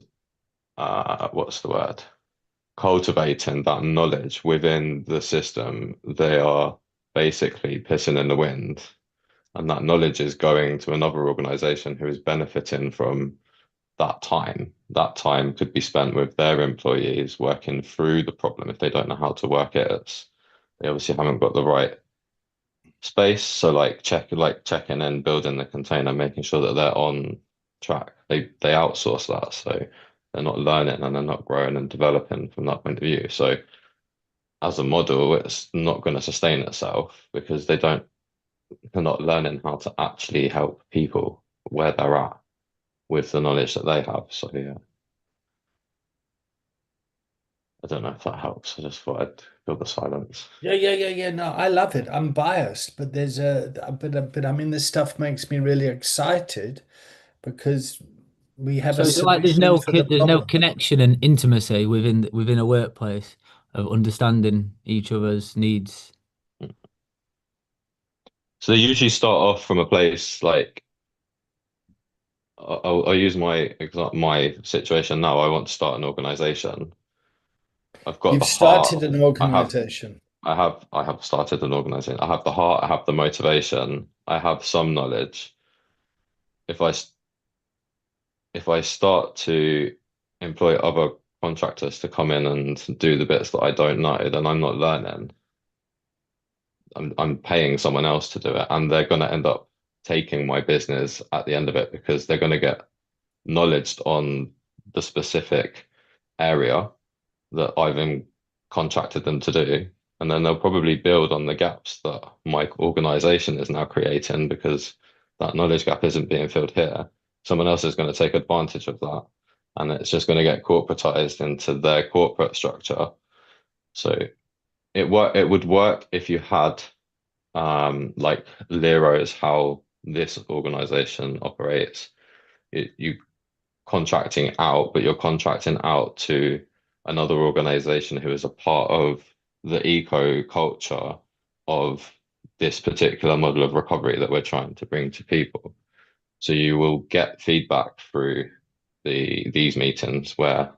what's the word? Cultivating that knowledge within the system, they are basically pissing in the wind. And that knowledge is going to another organization who is benefiting from that time. That time could be spent with their employees working through the problem if they don't know how to work it. They obviously haven't got the right space. So like checking and building the container, making sure that they're on track. They outsource that. So they're not learning and they're not growing and developing from that point of view. So as a model, it's not going to sustain itself because they're not learning how to actually help people where they're at with the knowledge that they have. So yeah, I don't know if that helps. I just thought I'd fill the silence. Yeah. No, I love it. I'm biased, but but I mean, this stuff makes me really excited because we have So a is it like solution for the there's no problem. connection and intimacy within a workplace of understanding each other's needs? So they usually start off from a place like I'll use my situation now. I want to start an organization. I've got You've the heart. started an I have organization. I have started an organization. I have the heart, I have the motivation, I have some knowledge. If I if I start to employ other contractors to come in and do the bits that I don't know, then I'm not learning. I'm paying someone else to do it, and they're going to end up taking my business at the end of it because they're going to get knowledge on the specific area that contracted them to do. And then they'll probably build on the gaps that my organization is now creating because that knowledge gap isn't being filled here. Someone else is going to take advantage of that. And it's just going to get corporatized into their corporate structure. So it would work if you had like Lero is how this organization operates. You contracting out, but you're contracting out to another organization who is a part of the eco culture of this particular model of recovery that we're trying to bring to people. So you will get feedback through these meetings where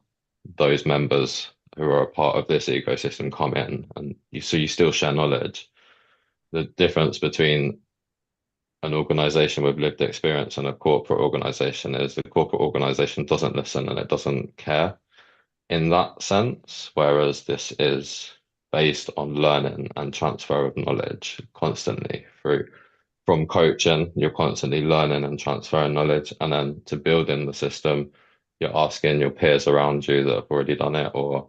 those members who are a part of this ecosystem come in, and so you still share knowledge. The difference between an organization with lived experience and a corporate organization is the corporate organization doesn't listen and it doesn't care in that sense, whereas this is based on learning and transfer of knowledge constantly through from coaching, you're constantly learning and transferring knowledge, and then to build in the system, you're asking your peers around you that have already done it or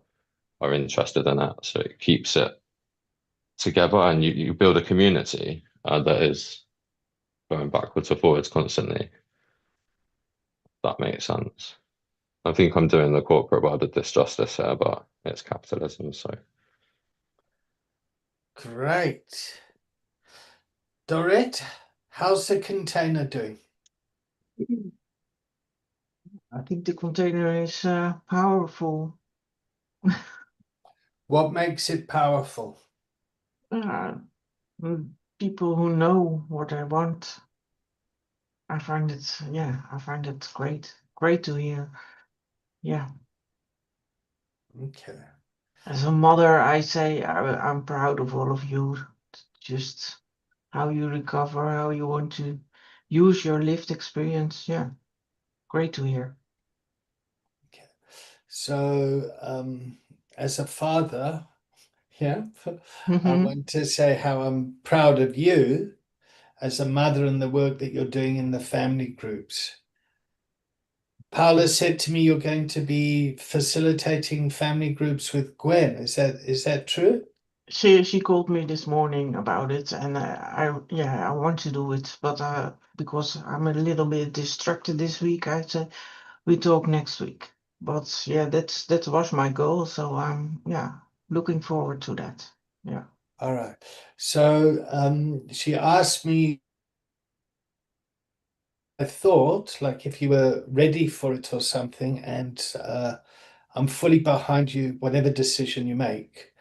are interested in it. So it keeps it together and you build a community that is going backwards or forwards constantly. That makes sense. I think I'm doing the corporate world a disjustice here, but it's capitalism, so. Great. Dorrit, how's the container doing? I think the container is powerful. What makes it powerful? People who know what I want. I find it great. Great to hear. Yeah. Okay. As a mother, I say I'm proud of all of you. Just how you recover, how you want to use your lived experience. Yeah. Great to hear. Okay. So, as a father, yeah, I want to say how I'm proud of you as a mother and the work that you're doing in the family groups. Paula said to me you're going to be facilitating family groups with Gwen. Is that true? She called me this morning about it, and I want to do it, but because I'm a little bit distracted this week, I said we talk next week. But yeah, that was my goal, so I'm looking forward to that. Yeah. All right. So she asked me, I thought, like if you were ready for it or something, and I'm fully behind you, whatever decision you make.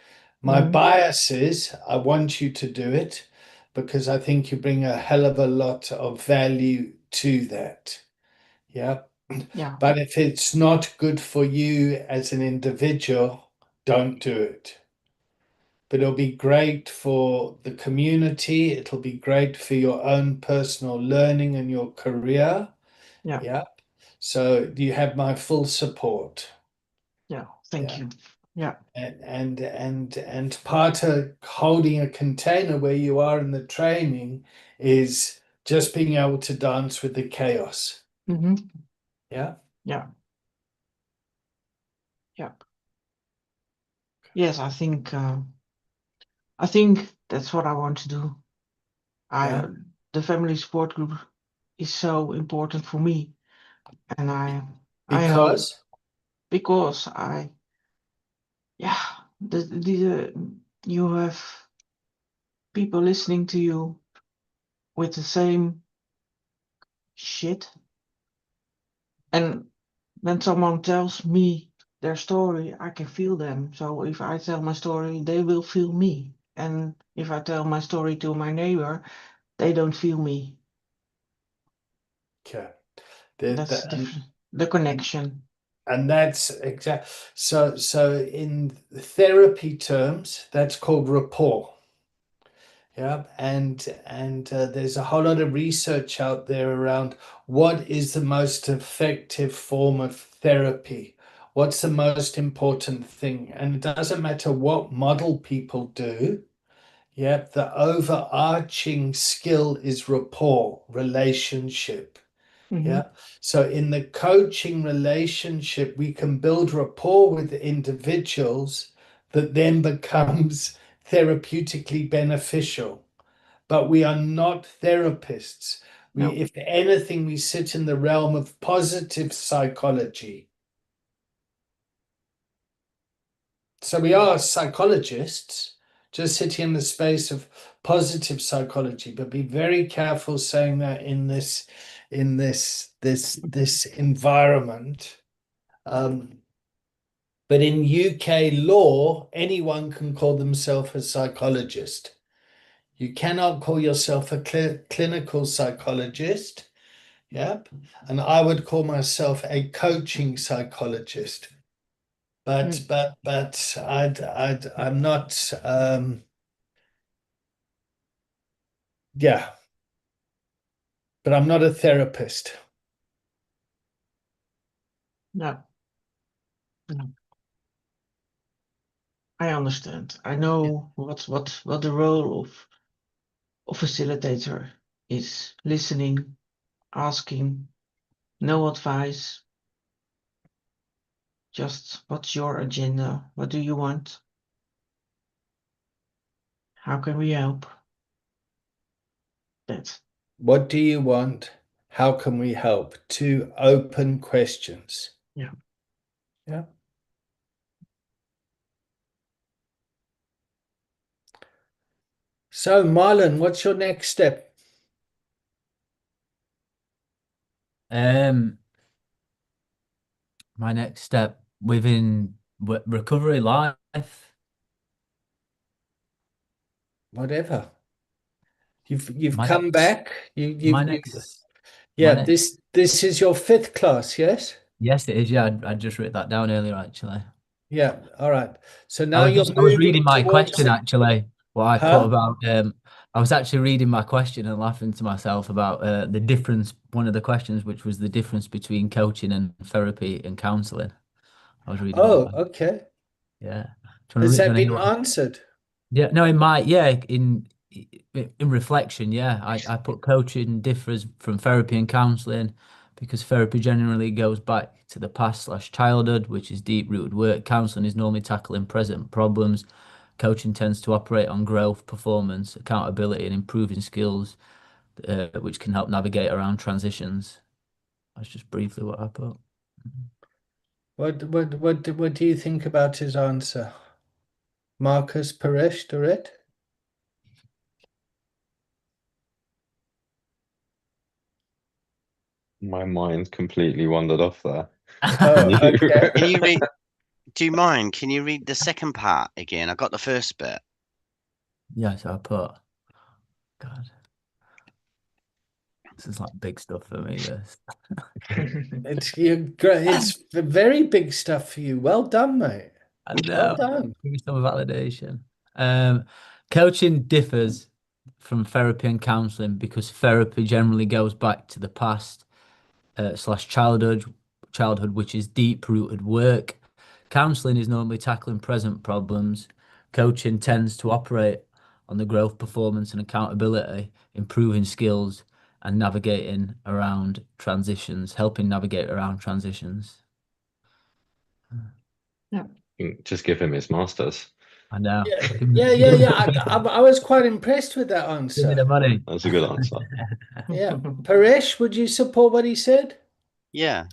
My bias is I want you to do it because I think you bring a hell of a lot of value to that. Yeah. Yeah. But if it's not good for you as an individual, don't do it. But it'll be great for the community. It'll be great for your own personal learning and your career. Yeah. Yeah. So you have my full support. Yeah. Thank you. Yeah. And part of holding a container where you are in the training is just being able to dance with the chaos. Mm-hmm. Yeah. Yeah. Yeah. Yes, I think that's what I want to do. The family support group is so important for me, and I hope because you have people listening to you with the same shit, and when someone tells me their story, I can feel them. So if I tell my story, they will feel me, and if I tell my story to my neighbor, they don't feel me. Okay. That's different. The connection. And that's exact. So in therapy terms, that's called rapport. Yeah, and there's a whole lot of research out there around what is the most effective form of therapy. What's the most important thing? And it doesn't matter what model people do. Yeah, the overarching skill is rapport, relationship. Yeah. So in the coaching relationship, we can build rapport with the individuals that then becomes therapeutically beneficial. But we are not therapists. No. If anything, we sit in the realm of positive psychology. So we are psychologists, just sitting in the space of positive psychology, but be very careful saying that in this environment. But in UK law, anyone can call themselves a psychologist. You cannot call yourself a clinical psychologist. Yep. And I would call myself a coaching psychologist. But I'm not yeah. But I'm not a therapist. No. No. I understand. I know what the role of facilitator is. Listening, asking, no advice. Just what's your agenda? What do you want? How can we help? That. What do you want? How can we help? Two open questions. Yeah. Yeah. So, Marlon, what's your next step? My next step within recovery life. Whatever. You've My come next, back. my You next, my yeah, next. this is your 5th class, yes? Yes, it is. Yeah, I just wrote that down earlier, actually. Yeah, all right. So I now was you're just, I was reading moving my towards question actually. What I put huh? about I was actually reading my question and laughing to myself about the difference. One of the questions, which was the difference between coaching and therapy and counseling. I was reading that Oh, one. okay. Yeah. Has Do you that want to hear been what? answered? Yeah, no, in my in reflection, yeah, I put coaching differs from therapy and counseling because therapy generally goes back to the past slash childhood, which is deep rooted work. Counseling is normally tackling present problems. Coaching tends to operate on growth, performance, accountability, and improving skills, which can help navigate around transitions. That's just briefly what I put. What do you think about his answer? Marcus Paresh Doret? My mind completely wandered off there. Oh, You- okay. Can you read? Do you mind? Can you read the second part again? I got the first bit. Yeah, so I put, God, this is like big stuff for me, this. It's very big stuff for you. Well done, mate. And Well done. give me some validation. Coaching differs from therapy and counseling because therapy generally goes back to the past slash childhood, which is deep-rooted work. Counseling is normally tackling present problems. Coaching tends to operate on the growth, performance, and accountability, improving skills and navigating around transitions, helping navigate around transitions. Yeah. Just give him his masters. I know. Yeah, Give me, yeah, yeah, give me, yeah. I was quite impressed with that give me the answer. money. That's a good answer. Yeah. Paresh, would you support what he said? Yeah,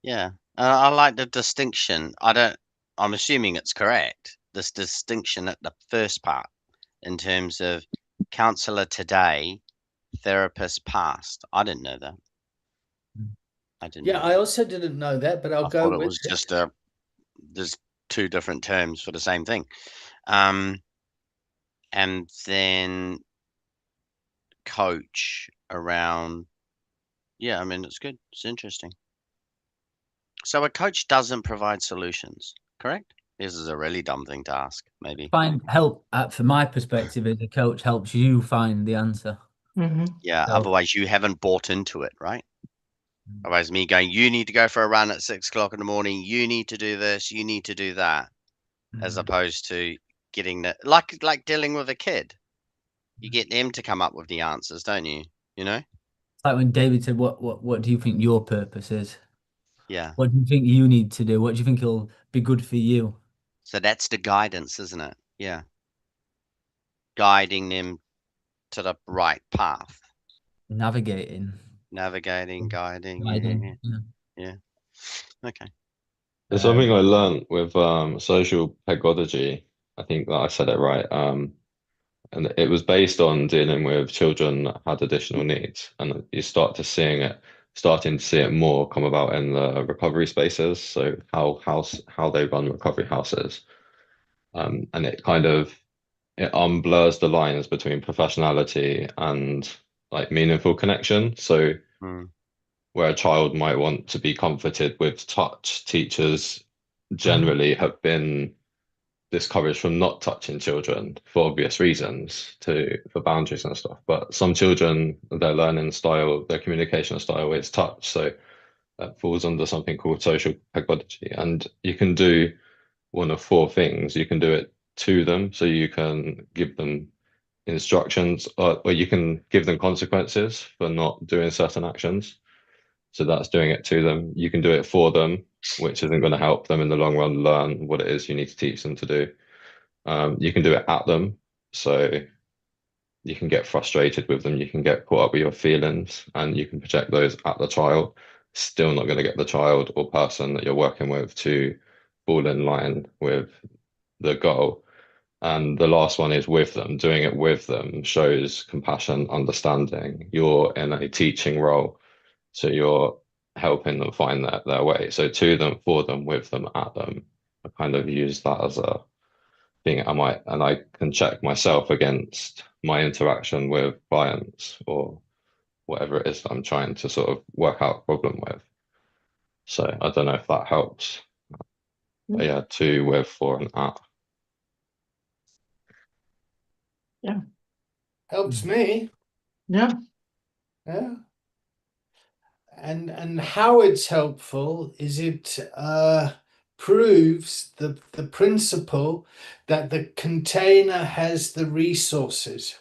yeah. I like the distinction. I don't. I'm assuming it's correct. This distinction at the first part in terms of counselor today, therapist past. I didn't know that. I didn't Yeah, know I that. also didn't know that, but I'll I go thought it with was it. just there's two different terms for the same thing. And then coach around. Yeah, I mean, it's good. It's interesting. So a coach doesn't provide solutions, correct? This is a really dumb thing to ask, maybe. Find help from my perspective as a coach helps you find the answer. Yeah, So- otherwise you haven't bought into it, right? Otherwise me going, you need to go for a run at 6 o'clock in the morning, you need to do this, you need to do that, as opposed to getting the like dealing with a kid. You get them to come up with the answers, don't you? You know? It's like when David said, what do you think your purpose is? Yeah. What do you think you need to do? What do you think will be good for you? So that's the guidance, isn't it? Yeah. Guiding them to the right path. Navigating. Navigating, guiding. Guiding. Yeah. Okay. There's something I learned with social pedagogy. I think that I said it right. And it was based on dealing with children that had additional needs, and you starting to see it more come about in the recovery spaces. So how they run recovery houses, and it unblurs the lines between professionality and like meaningful connection. So where a child might want to be comforted with touch, teachers generally have been discouraged from not touching children for obvious reasons for boundaries and stuff. But some children, their learning style, their communication style is touch. So that falls under something called social pedagogy. And you can do one of four things. You can do it to them. So you can give them instructions, or you can give them consequences for not doing certain actions. So that's doing it to them. You can do it for them, which isn't going to help them in the long run learn what it is you need to teach them to do. You can do it at them. So you can get frustrated with them. You can get caught up with your feelings and you can project those at the child. Still not going to get the child or person that you're working with to fall in line with the goal. And the last one is with them. Doing it with them shows compassion, understanding. You're in a teaching role. So you're helping them find their way. So to them, for them, with them, at them. I kind of use that as a thing. And I can check myself against my interaction with clients or whatever it is that I'm trying to sort of work out a problem with. So I don't know if that helps. But yeah, to, with, for, and at. Yeah. Helps me. Yeah. Yeah. And how it's helpful is it proves the principle that the container has the resources.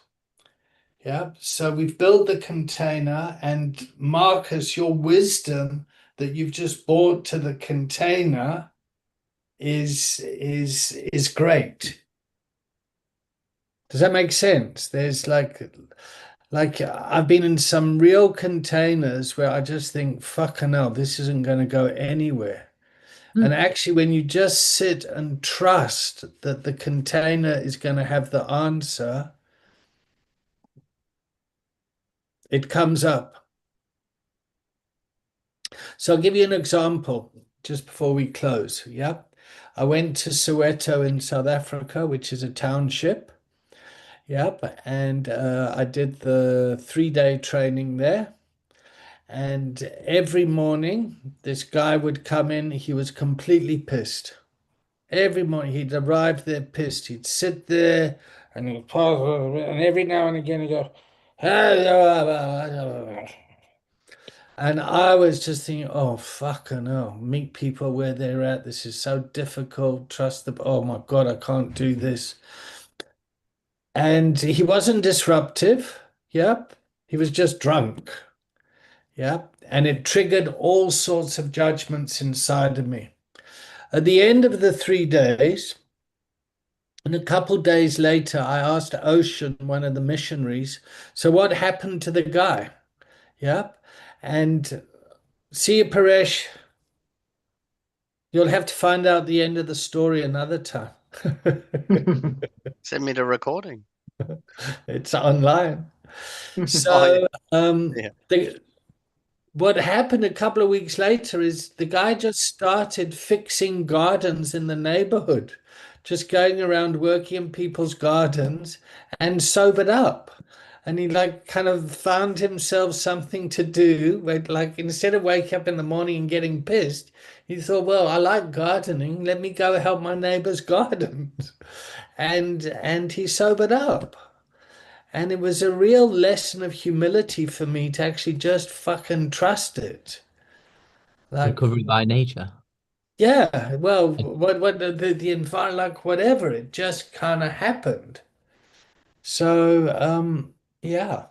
Yeah, so we've built the container, and Marcus, your wisdom that you've just brought to the container is great. Does that make sense? There's like I've been in some real containers where I just think, fucking hell, this isn't going to go anywhere. And actually, when you just sit and trust that the container is going to have the answer, it comes up. So I'll give you an example just before we close. Yeah. I went to Soweto in South Africa, which is a township. Yep. And I did the 3-day training there. And every morning, this guy would come in. He was completely pissed. Every morning, he'd arrive there pissed. He'd sit there and every now and again he'd go, and I was just thinking, oh, fucking hell, meet people where they're at. This is so difficult. Trust the, oh my God, I can't do this. And he wasn't disruptive. Yep. He was just drunk. Yep. And it triggered all sorts of judgments inside of me. At the end of the 3 days, and a couple of days later, I asked Ocean, one of the missionaries, so what happened to the guy? Yep. And see you, Paresh. You'll have to find out the end of the story another time. Send me the recording. It's online. So Yeah. what happened a couple of weeks later is the guy just started fixing gardens in the neighborhood, just going around working in people's gardens and sobered up. and he like kind of found himself something to do. But like instead of waking up in the morning and getting pissed, he thought, well, I like gardening. Let me go help my neighbor's gardens. And he sobered up. And it was a real lesson of humility for me to actually just fucking trust it. Like, Recovery by nature. yeah, well, what the environment, like whatever, it just kind of happened. So, yeah.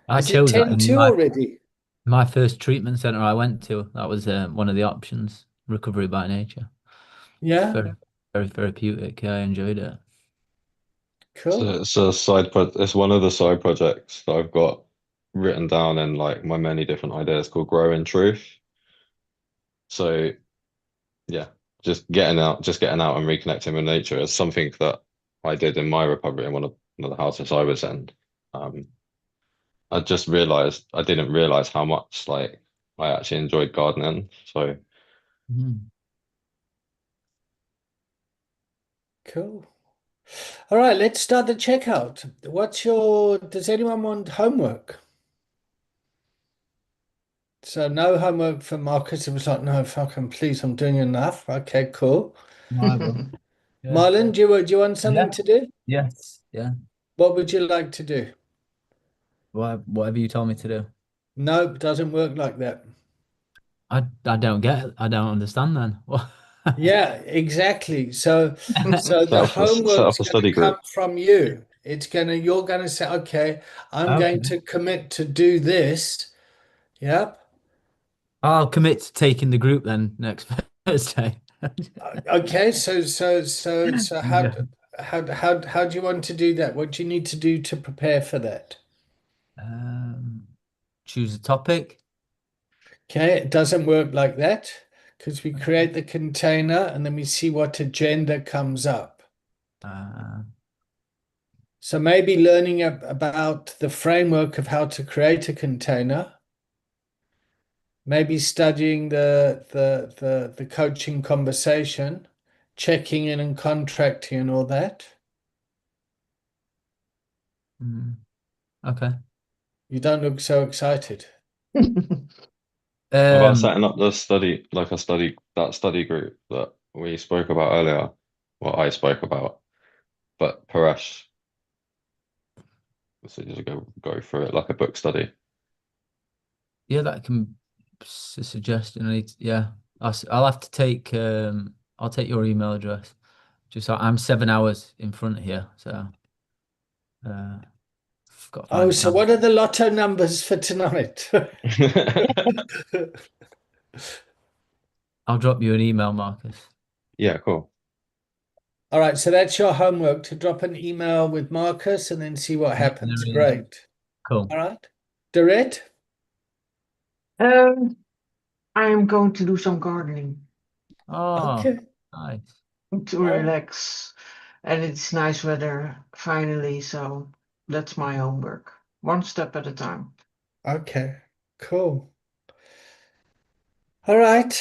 I Is it chose that 10 in 2 already? my first treatment center I went to. That was one of the options. Recovery by nature. Yeah, Very, very therapeutic. Yeah, I enjoyed it. cool. It's a side pro it's one of the side projects that I've got written down in like my many different ideas called Grow in Truth. So yeah, just getting out and reconnecting with nature is something that I did in my recovery in one of the houses I was in. Um, I just realized I didn't realize how much like I actually enjoyed gardening. So Mm. Cool. All right, let's start the checkout. Does anyone want homework? So no homework for Marcus. It was like, no, fucking please, I'm doing enough. Okay, cool. Yeah. Marlon, do you want something Yeah. to do? Yes. Yeah. What would you like to do? Whatever you told me to do. No, it doesn't work like that. I don't get it. I don't understand then. What? Yeah, exactly. So set the up set homework's up a going to study come group. from you. You're going to say, okay, I'm Okay. going to commit to do this. Yep. I'll commit to taking the group then next Thursday. Okay. So Yeah. how do you want to do that? What do you need to do to prepare for that? Um, Choose a topic. Okay, it doesn't work like that because we create the container and then we see what agenda comes up. Uh, So maybe learning about the framework of how to create a container, maybe studying the coaching conversation, checking in and contracting and all that. mm, okay. You don't look so excited. What about Um, setting up the study, like that study group that we spoke about earlier? What I spoke about, but Paresh, so just go through it like a book study. yeah, that can suggestion. Yeah, I'll have to take. I'll take your email address. Just I'm 7 hours in front here, so uh, I've got to Oh, find so time. what are the lotto numbers for tonight? I'll drop you an email, Marcus. Yeah, cool. All right, so that's your homework to drop an email with Marcus and then see what Yeah, happens. there it is. Great. Cool. All right. Dorette? Um, I am going to do some gardening Oh, Okay. nice. to relax, and it's nice weather finally, so that's my homework. One step at a time. Okay. Cool. All right.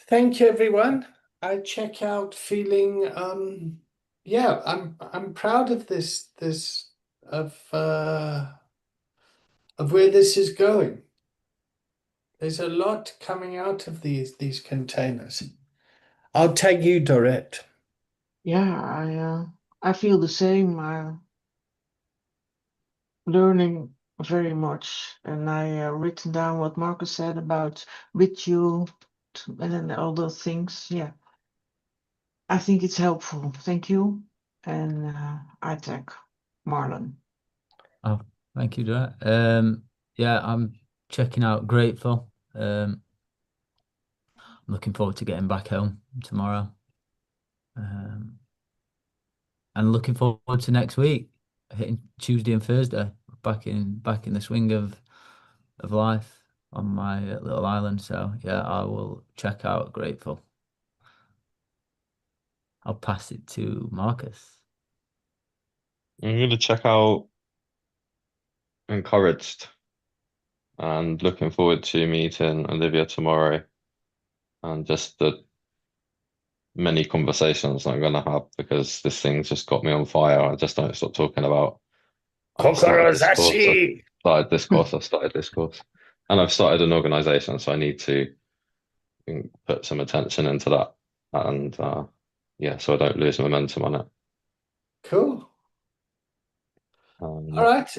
Thank you, everyone. I check out feeling yeah, I'm proud of this of where this is going. There's a lot coming out of these containers. I'll take you, Dorette. Yeah, I feel the same. I'm learning very much, and I written down what Marcus said about ritual and then all those things. Yeah, I think it's helpful. Thank you, and I thank Marlon. Oh, thank you, Jack. Yeah, I'm checking out Grateful. I'm looking forward to getting back home tomorrow. Um, and looking forward to next week, hitting Tuesday and Thursday, back in the swing of life on my little island. So yeah, I will check out Grateful. I'll pass it to Marcus. I'm gonna check out Encouraged and looking forward to meeting Olivia tomorrow and just the many conversations I'm gonna have because this thing's just got me on fire. I just don't stop talking about I've started this course. Kokorozashi! I've started this course, and I've started an organization, so I need to put some attention into that, and yeah, so I don't lose momentum on it. Cool. All right.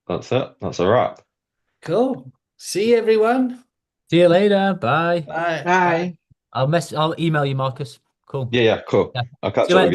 That's it. That's a wrap. Cool. See everyone. See you later. Bye. Bye. Bye. I'll email you, Marcus. Cool. Yeah, cool. Yeah. I'll catch See you up with later. you